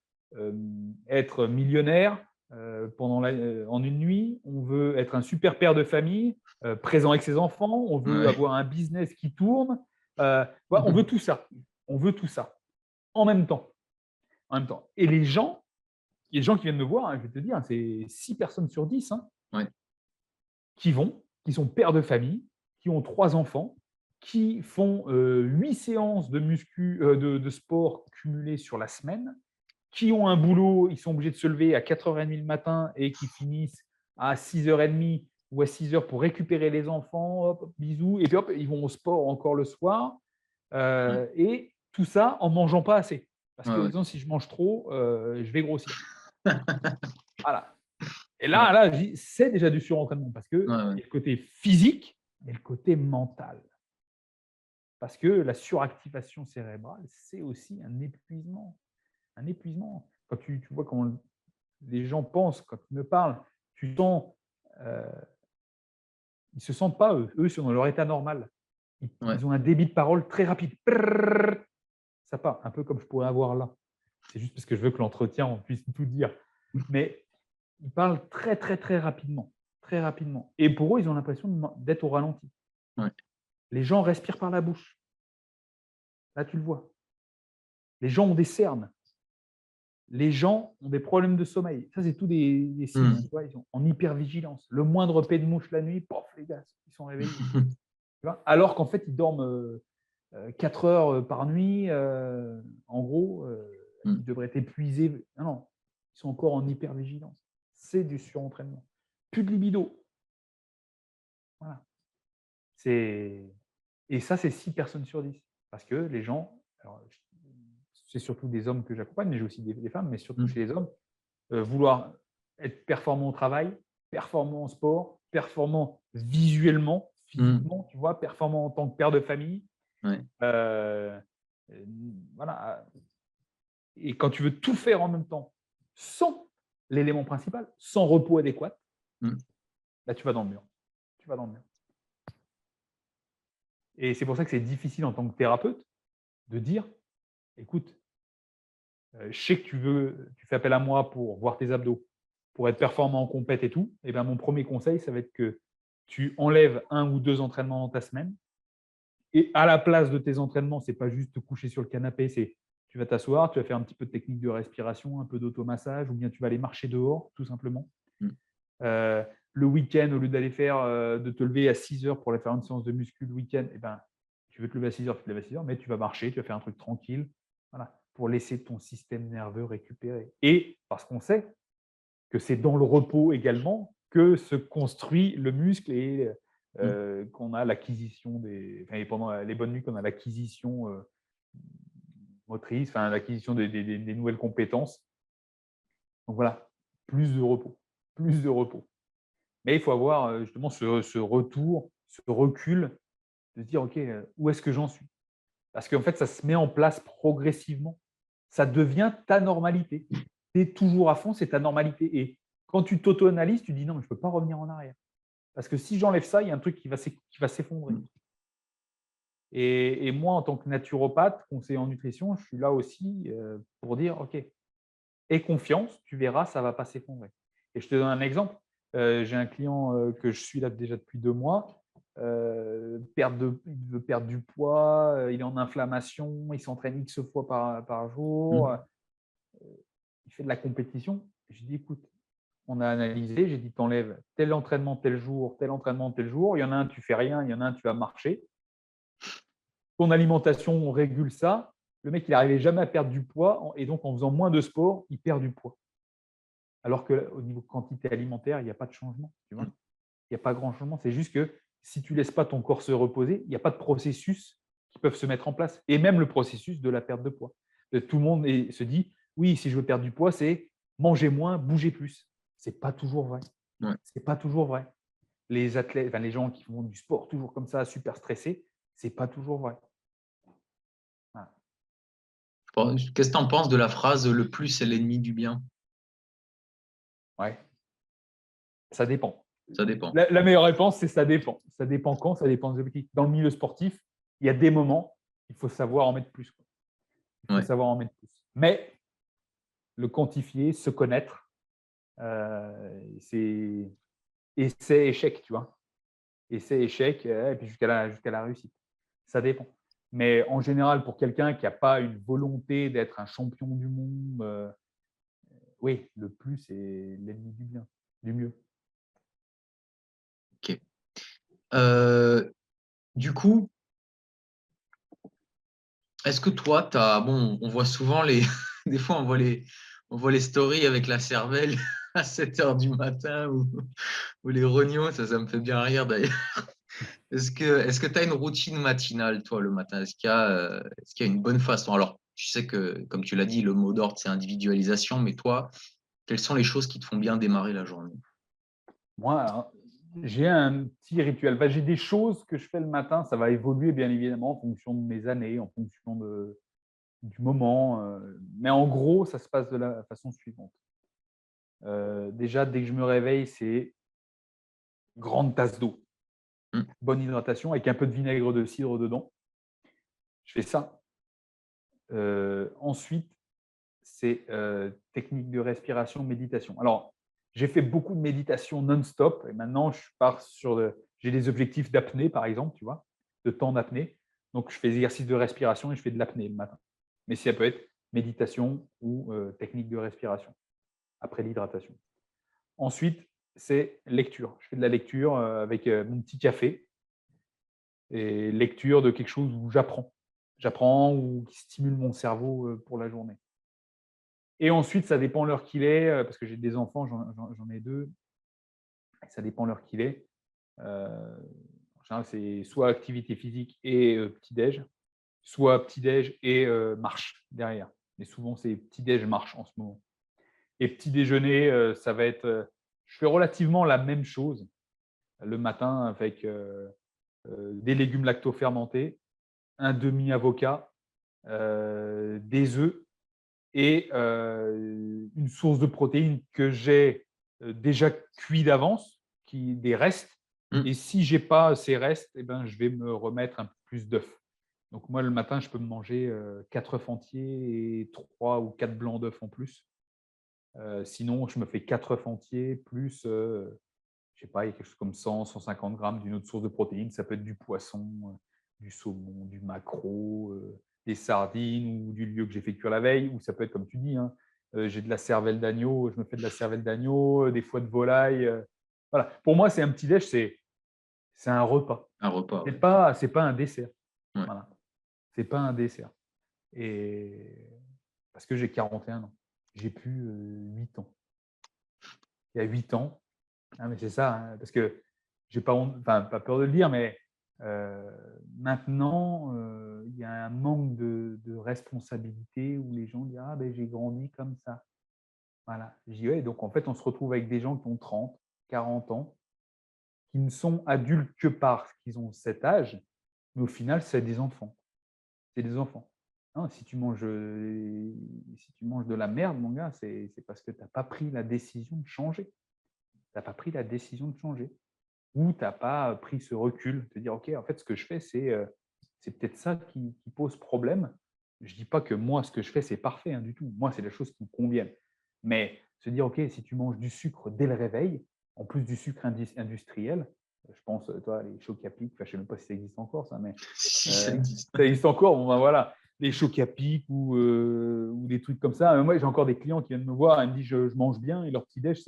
être millionnaire en une nuit, on veut être un super père de famille, présent avec ses enfants, on veut Ouais. avoir un business qui tourne. Voilà, on veut tout ça. On veut tout ça en même temps. En même temps. Et les gens qui viennent me voir, hein, je vais te dire, hein, c'est 6 personnes sur 10, hein, Ouais. qui sont pères de famille, qui ont 3 enfants, qui font 8 séances de sport cumulées sur la semaine, qui ont un boulot, ils sont obligés de se lever à 4h30 le matin et qui finissent à 6h30 ou à 6h pour récupérer les enfants, hop, bisous, et puis hop, ils vont au sport encore le soir, Ouais. et tout ça en mangeant pas assez. Parce Ouais, que ouais. disons, si je mange trop, je vais grossir. Voilà. Et Ouais. là, c'est déjà du surentraînement parce qu'il Ouais, ouais. y a le côté physique et le côté mental. Parce que la suractivation cérébrale, c'est aussi un épuisement. Un épuisement. Quand tu vois comment les gens pensent, quand ils me parlent, tu sens, euh, ils ne se sentent pas, eux, sont dans leur état normal. Ils, Ouais. ils ont un débit de parole très rapide. Ça part, un peu comme je pourrais avoir là. C'est juste parce que je veux que l'entretien, on puisse tout dire. Mais ils parlent très, très, très rapidement. Très rapidement. Et pour eux, ils ont l'impression d'être au ralenti. Ouais. Les gens respirent par la bouche. Là, tu le vois. Les gens ont des cernes. Les gens ont des problèmes de sommeil. Ça, c'est tout des signes. Hein, Mmh. tu vois, ils sont en hypervigilance. Le moindre paix de mouche la nuit, pof, les gars, ils sont réveillés. Tu vois, alors qu'en fait, ils dorment 4 heures par nuit. En gros, Mmh. ils devraient être épuisés. Non, non, ils sont encore en hypervigilance. C'est du surentraînement. Plus de libido. Voilà. Et ça, c'est 6 personnes sur 10. Parce que les gens, alors, c'est surtout des hommes que j'accompagne, mais j'ai aussi des femmes, mais surtout Mmh. chez les hommes, vouloir être performant au travail, performant en sport, performant visuellement, Mmh. physiquement, tu vois, performant en tant que père de famille. Ouais. Heu, voilà, et quand tu veux tout faire en même temps, sans l'élément principal, sans repos adéquat, Mmh. là, tu vas dans le mur. Tu vas dans le mur. Et c'est pour ça que c'est difficile en tant que thérapeute de dire: «Écoute, je sais que tu fais appel à moi pour voir tes abdos, pour être performant en compète et tout, et ben, mon premier conseil, ça va être que tu enlèves un ou 2 entraînements dans ta semaine et à la place de tes entraînements, c'est pas juste te coucher sur le canapé, c'est tu vas t'asseoir, tu vas faire un petit peu de technique de respiration, un peu d'automassage ou bien tu vas aller marcher dehors, tout simplement. Mmh. Heu, le week-end, au lieu d'aller faire, de te lever à 6 heures pour aller faire une séance de muscu le week-end, et ben, tu veux te lever à 6 heures, tu te lèves à 6 heures, mais tu vas marcher, tu vas faire un truc tranquille, voilà, pour laisser ton système nerveux récupérer. Et parce qu'on sait que c'est dans le repos également que se construit le muscle et Mmh. qu'on a l'acquisition et pendant les bonnes nuits qu'on a l'acquisition, motrice, enfin l'acquisition des nouvelles compétences. Donc voilà, plus de repos, plus de repos. Mais il faut avoir, justement ce retour, ce recul, de se dire: «OK, où est-ce que j'en suis?» Parce qu'en fait, ça se met en place progressivement. Ça devient ta normalité. Tu es toujours à fond, c'est ta normalité, et quand tu t'auto-analyses, tu dis: «Non, mais je ne peux pas revenir en arrière. Parce que si j'enlève ça, il y a un truc qui va s'effondrer». Mmh. Et moi, en tant que naturopathe, conseiller en nutrition, je suis là aussi, pour dire: «OK, aie confiance, tu verras, ça ne va pas s'effondrer». Et je te donne un exemple, j'ai un client, que je suis là déjà depuis 2 mois, il veut perdre du poids, il est en inflammation, il s'entraîne X fois par jour, Mmh. il fait de la compétition. Je dis: «Écoute, on a analysé», j'ai dit: «Tu tel entraînement tel jour, tel entraînement tel jour. Il y en a un, tu fais rien, il y en a un, tu vas marcher. Ton alimentation, on régule ça». Le mec, il n'arrivait jamais à perdre du poids et donc en faisant moins de sport, il perd du poids. Alors qu'au niveau quantité alimentaire, il n'y a pas de changement, tu vois? Mmh. Il n'y a pas grand changement. C'est juste que si tu ne laisses pas ton corps se reposer, il n'y a pas de processus qui peuvent se mettre en place, et même le processus de la perte de poids. Tout le monde se dit: «Oui, si je veux perdre du poids, c'est manger moins, bouger plus». C'est pas toujours vrai. Ouais. C'est pas toujours vrai. Les athlètes, enfin les gens qui font du sport toujours comme ça, super stressés, c'est pas toujours vrai. Voilà. Bon, qu'est-ce que tu en penses de la phrase: «Le plus est l'ennemi du bien»? Ouais, ça dépend. Ça dépend. La meilleure réponse, c'est ça dépend. Ça dépend quand, ça dépend des objectifs. Dans le milieu sportif, il y a des moments, il faut savoir en mettre plus, quoi. Il faut Ouais. savoir en mettre plus. Mais le quantifier, se connaître, c'est essai, échec, tu vois? Essai, échec, et puis jusqu'à la réussite. Ça dépend. Mais en général, pour quelqu'un qui a pas une volonté d'être un champion du monde, oui, le plus, c'est l'ennemi du bien, du mieux. OK. Heu, du coup, est-ce que toi, bon, on voit souvent les des fois, on voit les stories avec la cervelle à 7 heures du matin ou les rognons, ça me fait bien rire d'ailleurs. Est-ce que tu as une routine matinale, toi, le matin? Est-ce qu'il y a une bonne façon? Alors, je sais que, comme tu l'as dit, le mot d'ordre, c'est individualisation, mais toi, quelles sont les choses qui te font bien démarrer la journée? Moi, alors, j'ai un petit rituel. Bah, j'ai des choses que je fais le matin, ça va évoluer bien évidemment en fonction de mes années, en fonction du moment, mais en gros, ça se passe de la façon suivante. Déjà, dès que je me réveille, c'est grande tasse d'eau, Mmh. bonne hydratation avec un peu de vinaigre de cidre dedans. Je fais ça. Ensuite, c'est, technique de respiration, méditation. Alors, j'ai fait beaucoup de méditation non-stop et maintenant je pars j'ai des objectifs d'apnée, par exemple, tu vois? De temps d'apnée. Donc je fais des exercices de respiration et je fais de l'apnée le matin. Mais ça peut être méditation ou, technique de respiration après l'hydratation. Ensuite, c'est lecture. Je fais de la lecture, avec, mon petit café, et lecture de quelque chose où j'apprends. J'apprends ou qui stimule mon cerveau, pour la journée. Et ensuite, ça dépend l'heure qu'il est, parce que j'ai des enfants, j'en ai 2. Ça dépend l'heure qu'il est. En général, c'est soit activité physique et petit déj, soit petit-déj et marche derrière. Mais souvent, c'est petit-déj, marche en ce moment. Et petit déjeuner, ça va être, je fais relativement la même chose le matin avec, des légumes lacto-fermentés, un demi avocat, des œufs et une source de protéines que j'ai, déjà cuit d'avance, qui des restes. Mmh. Et si j'ai pas ces restes, et ben, je vais me remettre un peu plus d'œufs. Donc moi, le matin, je peux me manger, 4 œufs entiers et 3 ou 4 blancs d'œufs en plus. Sinon, je me fais 4 œufs entiers plus, je sais pas, il y a quelque chose comme 100-150 grammes d'une autre source de protéines. Ça peut être du poisson, du saumon, du maquereau, des sardines ou du lieu que j'ai fait cuire la veille, ou ça peut être comme tu dis, hein, j'ai de la cervelle d'agneau, je me fais de la cervelle d'agneau, des foies de volaille, voilà. Pour moi, c'est un petit déj, c'est un repas. Un repas, C'est ouais. pas c'est pas un dessert, Ouais. voilà. C'est pas un dessert et parce que j'ai 41 ans. J'ai plus, 8 ans. Il y a 8 ans. Ah mais c'est ça, hein, parce que j'ai pas honte, enfin pas peur de le dire, mais heu, maintenant, il y a un manque de responsabilité où les gens disent: «Ah ben j'ai grandi comme ça». Voilà. Je dis: «Ouais», donc en fait, on se retrouve avec des gens qui ont 30-40 ans, qui ne sont adultes que parce qu'ils ont cet âge, mais au final, c'est des enfants. C'est des enfants. Non, si tu manges de la merde, mon gars, c'est parce que tu as pas pris la décision de changer. Tu as pas pris la décision de changer. Ou tu as pas pris ce recul, te dire: «OK, en fait, ce que je fais, c'est peut-être ça qui pose problème». Je dis pas que moi, ce que je fais, c'est parfait, hein, du tout. Moi, c'est les choses qui me conviennent. Mais se dire: «OK, si tu manges du sucre dès le réveil, en plus du sucre industriel», je pense, toi, les chocs à pic, enfin, je sais même pas si ça existe encore ça, mais Si, ça heu, existe. ça existe encore? Bon, ben, voilà, les chocs à pic ou des trucs comme ça. Moi, j'ai encore des clients qui viennent me voir, ils me disent: «Je mange bien» et leur petit déj,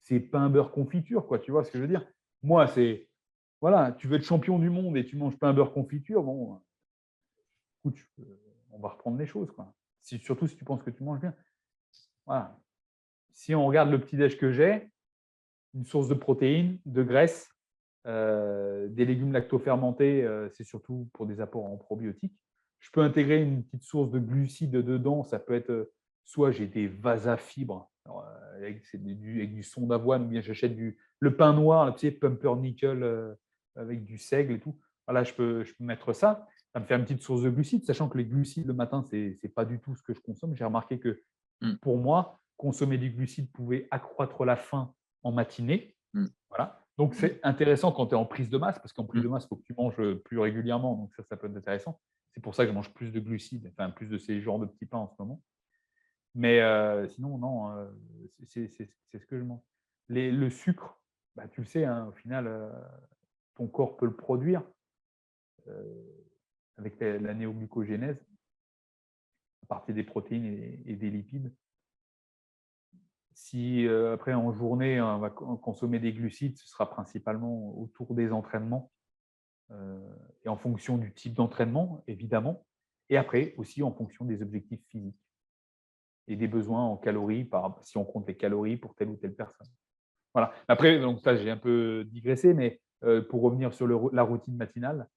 c'est pain, beurre, confiture, quoi, tu vois ce que je veux dire? Moi, c'est voilà, tu veux être champion du monde et tu manges pain, beurre, confiture, bon, écoute, on va reprendre les choses, quoi. Surtout si tu penses que tu manges bien. Voilà. Si on regarde le petit déj que j'ai, une source de protéines, de graisse, des légumes lacto-fermentés, c'est surtout pour des apports en probiotiques. Je peux intégrer une petite source de glucides dedans, ça peut être, soit j'ai des Vasafibres, alors, avec du son d'avoine, ou bien j'achète le pain noir, là, tu sais, pumpernickel, avec du seigle et tout. Voilà, je peux mettre ça. Ça me fait une petite source de glucides, sachant que les glucides le matin, c'est pas du tout ce que je consomme. J'ai remarqué que Mmh. pour moi, consommer du glucide pouvait accroître la faim en matinée. Mmh. Voilà. Donc, Mmh. c'est intéressant quand tu es en prise de masse, parce qu'en prise Mmh. de masse, il faut que tu manges plus régulièrement. Donc, ça peut être intéressant. C'est pour ça que je mange plus de glucides, enfin plus de ces genres de petits pains en ce moment. Mais sinon, non, c'est ce que je mange. Le sucre, bah, tu le sais, hein, au final, ton corps peut le produire avec la néoglucogénèse, à partir des protéines et des lipides. Si après en journée, on va consommer des glucides, ce sera principalement autour des entraînements. Heu et en fonction du type d'entraînement, évidemment, et après aussi en fonction des objectifs physiques et des besoins en calories si on compte les calories pour telle ou telle personne. Voilà. Après, donc ça, j'ai un peu digressé, mais pour revenir sur la routine matinale,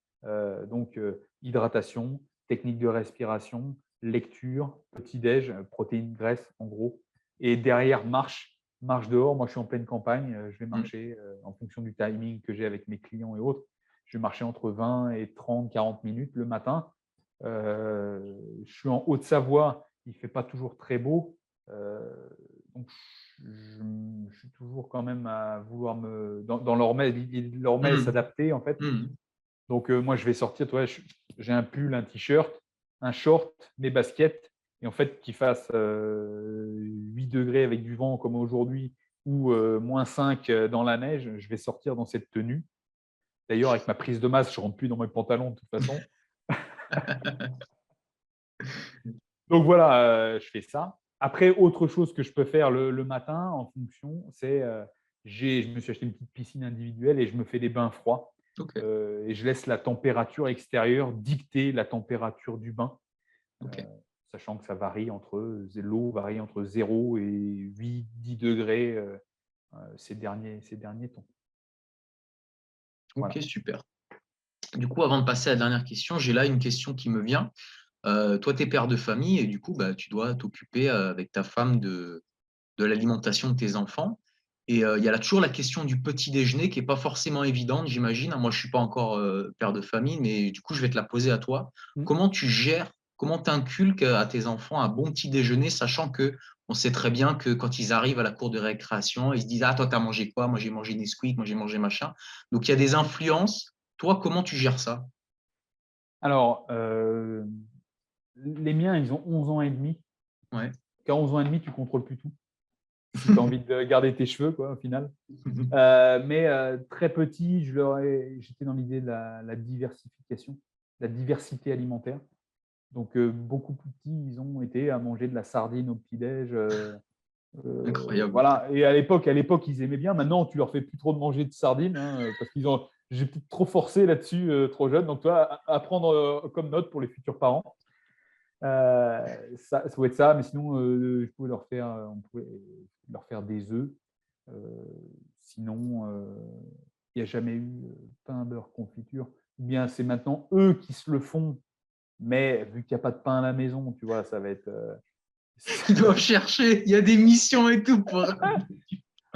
donc hydratation, technique de respiration, lecture, petit déj, protéines, graisses en gros, et derrière marche dehors. Moi, je suis en pleine campagne, je vais Mmh. marcher, en fonction du timing que j'ai avec mes clients et autres. Je vais marcher entre 20 et 30-40 minutes le matin. Je suis en Haute-Savoie, il ne fait pas toujours très beau, donc je suis toujours quand même à vouloir dans leur Mmh. s'adapter, en fait. Mmh. Donc moi, je vais sortir, tu vois, j'ai un pull, un t-shirt, un short, mes baskets, et en fait, qu'il fasse, 8 degrés avec du vent comme aujourd'hui, ou -5 dans la neige, je vais sortir dans cette tenue. D'ailleurs, avec ma prise de masse, je rentre plus dans mes pantalons de toute façon. Donc voilà, je fais ça. Après, autre chose que je peux faire le matin en fonction, c'est, je me suis acheté une petite piscine individuelle et je me fais des bains froids, OK. et je laisse la température extérieure dicter la température du bain, heu, OK. sachant que ça varie l'eau varie entre 0 et 8-10 degrés, ces derniers temps. OK, Voilà. super. Du coup, avant de passer à la dernière question, j'ai là une question qui me vient. Toi, tu es père de famille et du coup, bah, tu dois t'occuper avec ta femme de l'alimentation de tes enfants. Et il y a là toujours la question du petit déjeuner qui n'est pas forcément évidente, j'imagine. Moi, je ne suis pas encore père de famille, mais du coup, je vais te la poser à toi. Mm. Comment tu gères, comment tu inculques à tes enfants un bon petit déjeuner, sachant que on sait très bien que quand ils arrivent à la cour de récréation, ils se disent: «Ah, toi, tu as mangé quoi? Moi, j'ai mangé Nesquik, moi, j'ai mangé machin». Donc, il y a des influences. Toi, comment tu gères ça? Alors, les miens, ils ont 11 ans et demi. Ouais. Qu'à 11 ans et demi, tu contrôles plus tout. Si tu as envie de garder tes cheveux, quoi, au final. Mais très petit, j'étais dans l'idée de la diversification, la diversité alimentaire. Donc, beaucoup plus petits, ils ont été à manger de la sardine au petit-déj. Incroyable. Voilà. Et à l'époque, ils aimaient bien. Maintenant, tu leur fais plus trop de manger de sardines, hein, parce j'ai peut-être trop forcé là-dessus, trop jeune. Donc, toi, à prendre comme note pour les futurs parents. Ça doit être ça, mais sinon, on pouvait leur faire des œufs. Sinon, il n'y a jamais eu pain, beurre, confiture. Ou bien c'est maintenant eux qui se le font, mais vu qu'il n'y a pas de pain à la maison, tu vois, ça va être. Ils doivent chercher, il y a des missions et tout pour.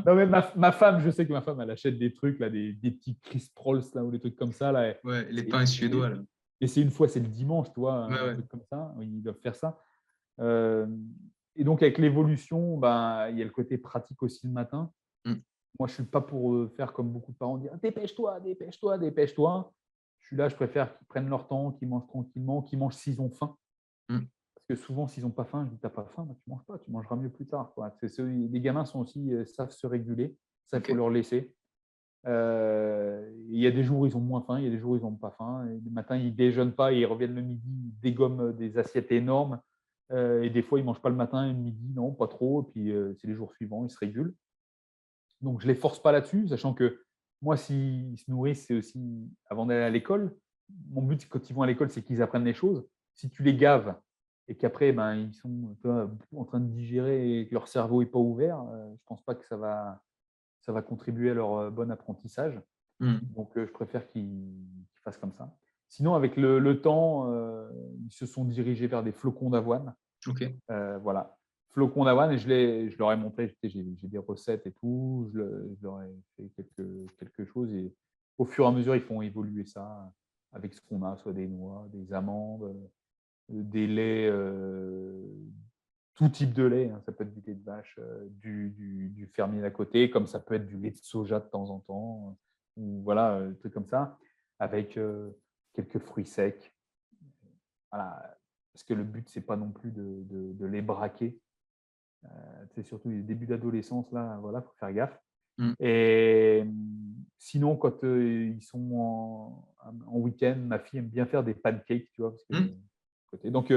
Non, mais ma femme, je sais que ma femme, elle achète des trucs, là, des petits Chris Prolls, là, ou des trucs comme ça. Là, Ouais, les et, pains suédois, là. et c'est une fois, c'est le dimanche, tu vois, Ouais, un ouais. truc comme ça. Ils doivent faire ça. Euh, et donc, avec l'évolution, ben, il y a le côté pratique aussi le matin. Mm. Moi, je ne suis pas pour faire comme beaucoup de parents, dire dépêche-toi, dépêche-toi, dépêche-toi. Je suis là, je préfère qu'ils prennent leur temps, qu'ils mangent tranquillement, qu'ils mangent s'ils ont faim. Mm. Parce que souvent, s'ils n'ont pas faim, je dis t'as pas faim, ben, tu ne manges pas, tu mangeras mieux plus tard. Quoi. Les gamins sont aussi, savent se réguler, ça, il faut Ok. leur laisser. Il y a des jours où ils ont moins faim, il y a des jours où ils n'ont pas faim. Et le matin, ils ne déjeunent pas, ils reviennent le midi, ils dégomment des assiettes énormes. Et des fois, ils ne mangent pas le matin et le midi, non, pas trop. Et puis, c'est les jours suivants, ils se régulent. Donc, je ne les force pas là-dessus, sachant que moi, s'ils se nourrissent, c'est aussi avant d'aller à l'école. Mon but, quand ils vont à l'école, c'est qu'ils apprennent les choses. Si tu les gaves et qu'après, ben, ils sont en train de digérer et que leur cerveau n'est pas ouvert, je ne pense pas que ça va contribuer à leur bon apprentissage. Mm. Donc, je préfère qu'ils fassent comme ça. Sinon, avec le temps, ils se sont dirigés vers des flocons d'avoine. Ok. Voilà, flocons d'avoine, et je leur ai montré, j'ai des recettes et tout, je leur ai fait quelque chose, et au fur et à mesure, ils font évoluer ça avec ce qu'on a, soit des noix, des amandes, des laits, tout type de lait, hein. Ça peut être du lait de vache, du fermier d'à côté, comme ça peut être du lait de soja de temps en temps, ou voilà, des trucs comme ça, avec quelques fruits secs. Voilà, parce que le but, c'est pas non plus de les braquer. C'est surtout les débuts d'adolescence, là, voilà, faut faire gaffe. Mm. Et sinon, quand ils sont en week-end, ma fille aime bien faire des pancakes, tu vois, parce que Mm. côté. Donc,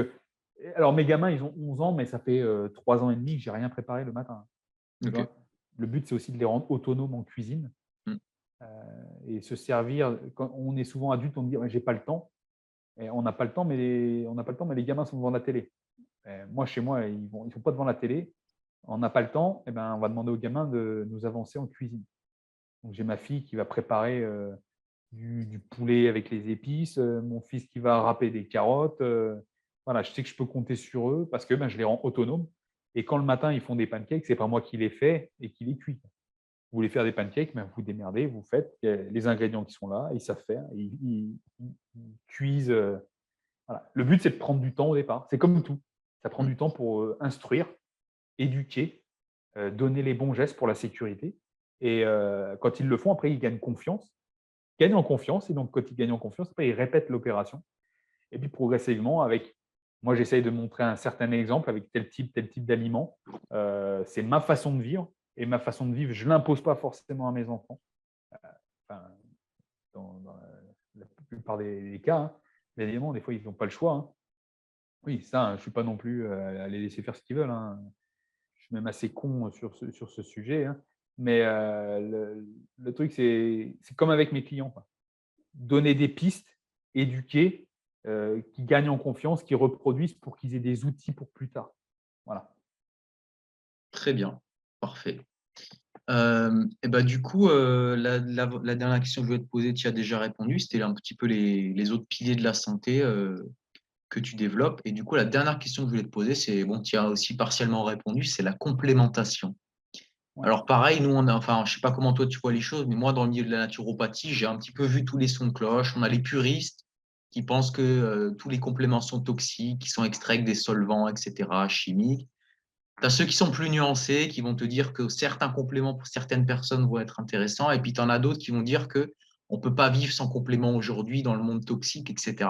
alors mes gamins, ils ont 11 ans, mais ça fait 3 ans et demi que j'ai rien préparé le matin. Tu Ok. vois. Le but, c'est aussi de les rendre autonomes en cuisine, Mm. et se servir. Quand on est souvent adulte, on dit ouais, j'ai pas le temps. Et on n'a pas le temps, on n'a pas le temps, mais les gamins sont devant la télé. Moi, chez moi, ils sont pas devant la télé. On n'a pas le temps, eh ben, on va demander aux gamins de nous avancer en cuisine. Donc, j'ai ma fille qui va préparer du poulet avec les épices, mon fils qui va râper des carottes. Voilà, je sais que je peux compter sur eux parce que ben, je les rends autonomes. Et quand le matin, ils font des pancakes, c'est pas moi qui les fais et qui les cuis. Vous voulez faire des pancakes, ben, vous démerdez, vous faites. Il y a les ingrédients qui sont là, ils savent faire. Ils cuisent. Voilà. Le but, c'est de prendre du temps au départ. C'est comme tout. Ça prend Mm. du temps pour instruire, éduquer, donner les bons gestes pour la sécurité. Et quand ils le font, après, ils gagnent confiance, gagnent en confiance. Et donc, quand ils gagnent en confiance, après, ils répètent l'opération. Et puis, progressivement, moi, j'essaye de montrer un certain exemple avec tel type d'aliment. C'est ma façon de vivre. Et ma façon de vivre, je ne l'impose pas forcément à mes enfants. Enfin, dans la plupart des cas, hein. Bien évidemment, des fois, ils n'ont pas le choix, hein. Oui, ça, je ne suis pas non plus à les laisser faire ce qu'ils veulent, hein. Je suis même assez con sur ce sujet, hein. Mais le truc, c'est comme avec mes clients, quoi. Donner des pistes, éduquer, qui gagnent en confiance, qui reproduisent pour qu'ils aient des outils pour plus tard. Voilà. Très bien. Parfait. Et bah, du coup, la dernière question que je voulais te poser, tu y as déjà répondu. C'était un petit peu les autres piliers de la santé que tu développes. Et du coup, la dernière question que je voulais te poser, c'est, bon, tu y as aussi partiellement répondu, c'est la complémentation. Ouais. Alors pareil, nous, enfin, je sais pas comment toi tu vois les choses, mais moi, dans le milieu de la naturopathie, j'ai un petit peu vu tous les sons de cloche. On a les puristes qui pensent que tous les compléments sont toxiques, qui sont extraits avec des solvants, etc., chimiques. Tu as ceux qui sont plus nuancés, qui vont te dire que certains compléments pour certaines personnes vont être intéressants, et puis tu en as d'autres qui vont dire que on peut pas vivre sans complément aujourd'hui dans le monde toxique, etc.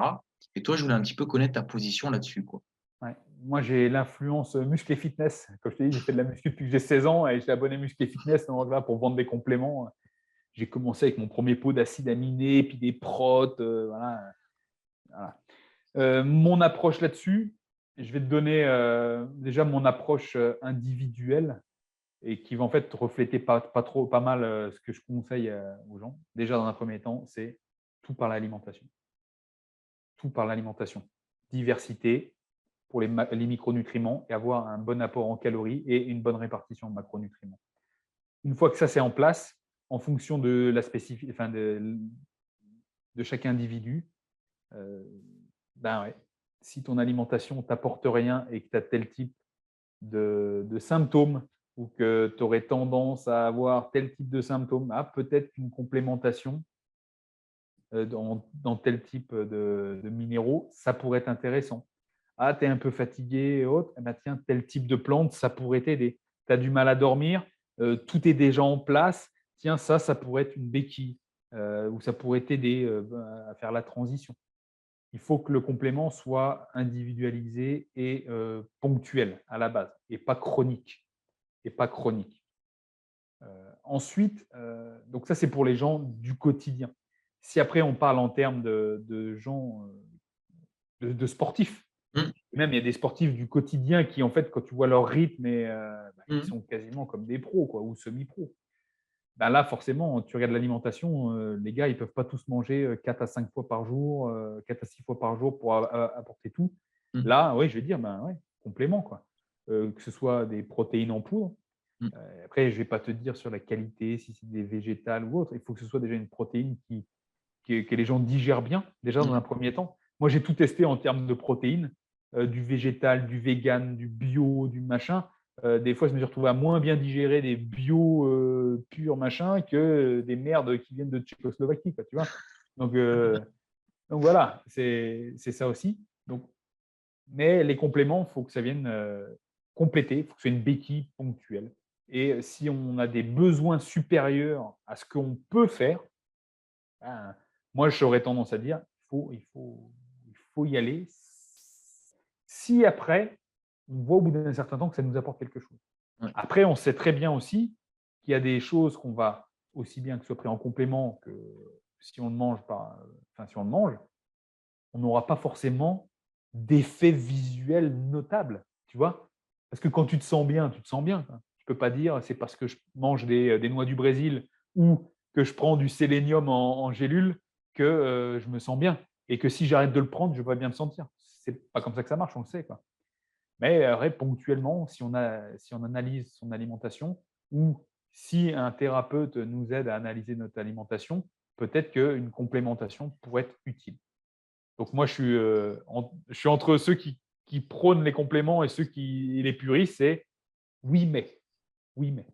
Et toi, je voulais un petit peu connaître ta position là-dessus, quoi. Ouais. Moi, j'ai l'influence muscle et fitness. Comme je te dis, j'ai fait de la muscu depuis que j'ai 16 ans et j'ai abonné muscle et fitness. Donc là, pour vendre des compléments, j'ai commencé avec mon premier pot d'acides aminés, puis des protes. Voilà. Voilà. Mon approche là-dessus, je vais te donner déjà mon approche individuelle et qui va en fait refléter pas mal ce que je conseille aux gens. Déjà, dans un premier temps, c'est tout par l'alimentation. Tout par l'alimentation. Diversité pour les micronutriments et avoir un bon apport en calories et une bonne répartition en macronutriments. Une fois que ça c'est en place, en fonction de la spécificité, enfin de chaque individu, euh, ben ouais, si ton alimentation t'apporte rien et que tu as tel type de symptômes ou que tu aurais tendance à avoir tel type de symptômes, peut-être qu'une complémentation dans tel type de minéraux, ça pourrait être intéressant. Ah, tu es un peu fatigué et autres, eh ben, tiens, tel type de plante, ça pourrait t'aider. Tu as du mal à dormir, tout est déjà en place, tiens, ça pourrait être une béquille ou ça pourrait t'aider à faire la transition. Il faut que le complément soit individualisé et ponctuel à la base et pas chronique. Et pas chronique. Ensuite, donc ça c'est pour les gens du quotidien. Si après on parle en termes de gens, de sportifs, Hum, même il y a des sportifs du quotidien qui en fait quand tu vois leur rythme ils hum, sont quasiment comme des pros quoi, ou semi-pros. Ben là forcément, tu regardes l'alimentation, les gars ils peuvent pas tous manger 4 à 5 fois par jour, 4 à 6 fois par jour pour apporter tout. hum, Là, oui, je vais dire, ben ouais, complément quoi. Que ce soit des protéines en poudre. hum, Après, je ne vais pas te dire sur la qualité, si c'est des végétales ou autre. Il faut que ce soit déjà une protéine que les gens digèrent bien, déjà dans hum. un premier temps. Moi, j'ai tout testé en termes de protéines, du végétal, du vegan, du bio, du machin. Des fois, je me suis retrouvé à moins bien digérer des bio purs machin que des merdes qui viennent de Tchécoslovaquie, quoi, tu vois. Donc, donc voilà, c'est ça aussi. Donc, mais les compléments, il faut que ça vienne compléter, il faut que ce soit une béquille ponctuelle. Et si on a des besoins supérieurs à ce qu'on peut faire, ben, moi, j'aurais tendance à dire, il faut y aller. Si après, on voit au bout d'un certain temps que ça nous apporte quelque chose. Ouais. Après, on sait très bien aussi qu'il y a des choses qu'on va, aussi bien que ce soit pris en complément que si on le mange, si on le mange, on n'aura pas forcément d'effet visuel notable, tu vois? Parce que quand tu te sens bien, tu te sens bien, quoi. Je peux pas dire: «C'est parce que je mange des noix du Brésil ou que je prends du sélénium en gélule que, je me sens bien et que si j'arrête de le prendre, je vais pas bien me sentir». C'est pas comme ça que ça marche, on le sait, quoi. Mais après ponctuellement, si on analyse son alimentation ou si un thérapeute nous aide à analyser notre alimentation, peut-être qu'une complémentation pourrait être utile. Donc moi, je suis entre ceux qui prônent les compléments et ceux qui les purisent. C'est oui, mais. Oui, mais.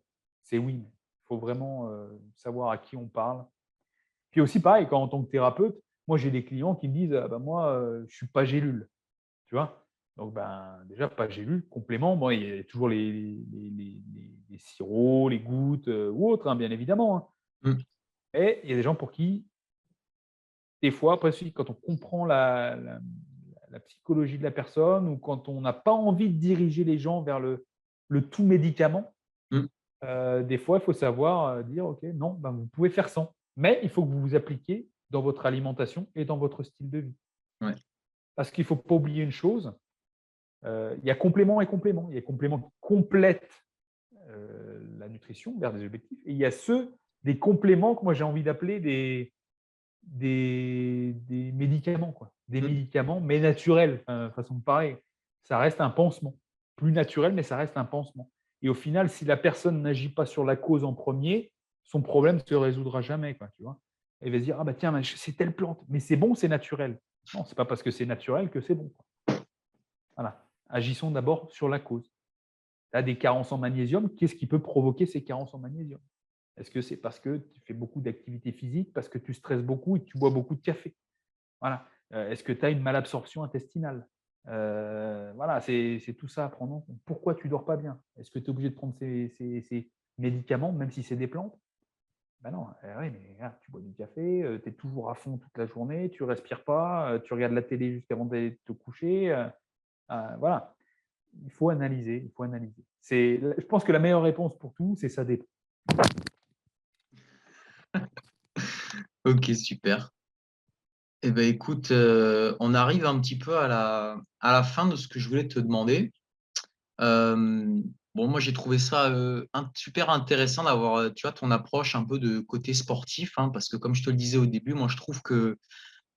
C'est oui, mais. Il faut vraiment savoir à qui on parle. Puis aussi, pareil, quand en tant que thérapeute, moi, j'ai des clients qui me disent ah ben moi, je ne suis pas gélule. Tu vois. Donc, ben, déjà, pas gélule, complément. Bon, il y a toujours les sirops, les gouttes ou autres, hein, bien évidemment, hein. Hum. Et il y a des gens pour qui des fois, après aussi, quand on comprend la psychologie de la personne ou quand on n'a pas envie de diriger les gens vers le tout médicament, Mmh. des fois, il faut savoir dire: «OK, non, ben, vous pouvez faire sans, mais il faut que vous vous appliquiez dans votre alimentation et dans votre style de vie». Ouais. Parce qu'il ne faut pas oublier une chose, il y a complément et complément. Il y a complément qui complètent la nutrition vers des objectifs et il y a des compléments que moi j'ai envie d'appeler des médicaments, quoi. Des Mmh. médicaments, mais naturels, façon de parler. Ça reste un pansement. Plus naturel, mais ça reste un pansement. Et au final, si la personne n'agit pas sur la cause en premier, son problème ne se résoudra jamais, quoi, tu vois. Elle va se dire: «Ah bah tiens, mais c'est telle plante, mais c'est bon, c'est naturel». Non, c'est pas parce que c'est naturel que c'est bon. Voilà. Agissons d'abord sur la cause. Tu as des carences en magnésium, qu'est-ce qui peut provoquer ces carences en magnésium? Est-ce que c'est parce que tu fais beaucoup d'activité physique, parce que tu stresses beaucoup et que tu bois beaucoup de café? Voilà. Est-ce que tu as une malabsorption intestinale? Voilà, c'est tout ça à prendre en compte. Pourquoi tu dors pas bien? Est-ce que tu es obligé de prendre ces médicaments, même si c'est des plantes? Ben non, oui, mais regarde, tu bois du café, tu es toujours à fond toute la journée, tu respires pas, tu regardes la télé juste avant d'aller te coucher, voilà. Il faut analyser, il faut analyser. Je pense que la meilleure réponse pour tout, c'est ça dépend. Ok, super. Eh ben, écoute, on arrive un petit peu à la fin de ce que je voulais te demander. Bon, moi, j'ai trouvé ça super intéressant d'avoir, tu vois, ton approche un peu de côté sportif, hein, parce que comme je te le disais au début, moi, je trouve que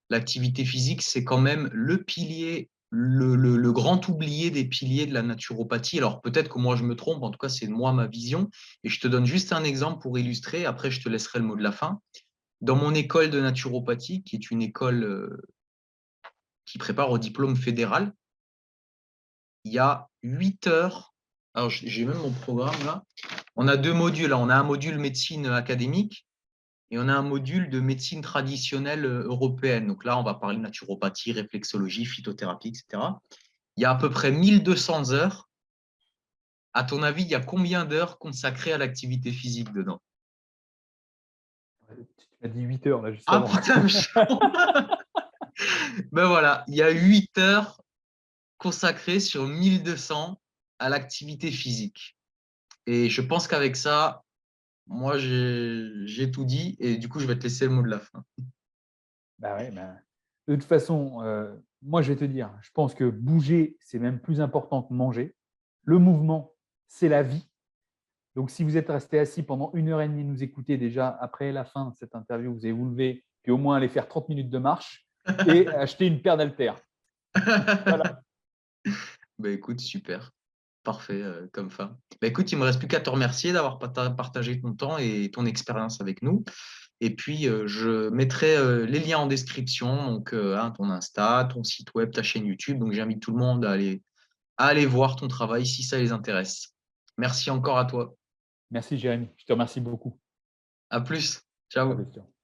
l'activité physique, c'est quand même le pilier, le grand oublié des piliers de la naturopathie. Alors, peut-être que moi, je me trompe, en tout cas, c'est moi ma vision. Et je te donne juste un exemple pour illustrer. Après, je te laisserai le mot de la fin. Dans mon école de naturopathie, qui est une école qui prépare au diplôme fédéral, il y a 8 heures. Alors, j'ai même mon programme là. On a deux modules. On a un module médecine académique et on a un module de médecine traditionnelle européenne. Donc là, on va parler de naturopathie, réflexologie, phytothérapie, etc. Il y a à peu près 1200 heures. À ton avis, il y a combien d'heures consacrées à l'activité physique dedans? Tu m'as dit 8 heures là juste Ah avant. putain, ben voilà, il y a 8 heures consacrées sur 1200 à l'activité physique. Et je pense qu'avec ça, moi, j'ai tout dit et du coup, je vais te laisser le mot de la fin. Bah ouais, de toute façon, moi je vais te dire, je pense que bouger, c'est même plus important que manger. Le mouvement, c'est la vie. Donc si vous êtes resté assis pendant 1 heure et demie nous écouter, déjà après la fin de cette interview, vous allez vous lever, puis au moins aller faire 30 minutes de marche et acheter une paire d'haltères. Voilà. Ben écoute, super. Parfait comme fin. Ben écoute, il ne me reste plus qu'à te remercier d'avoir partagé ton temps et ton expérience avec nous. Et puis, je mettrai les liens en description, donc hein, ton Insta, ton site web, ta chaîne YouTube. Donc, j'invite tout le monde à aller voir ton travail si ça les intéresse. Merci encore à toi. Merci Jérémy, je te remercie beaucoup. À plus. À Ciao. plus, ciao.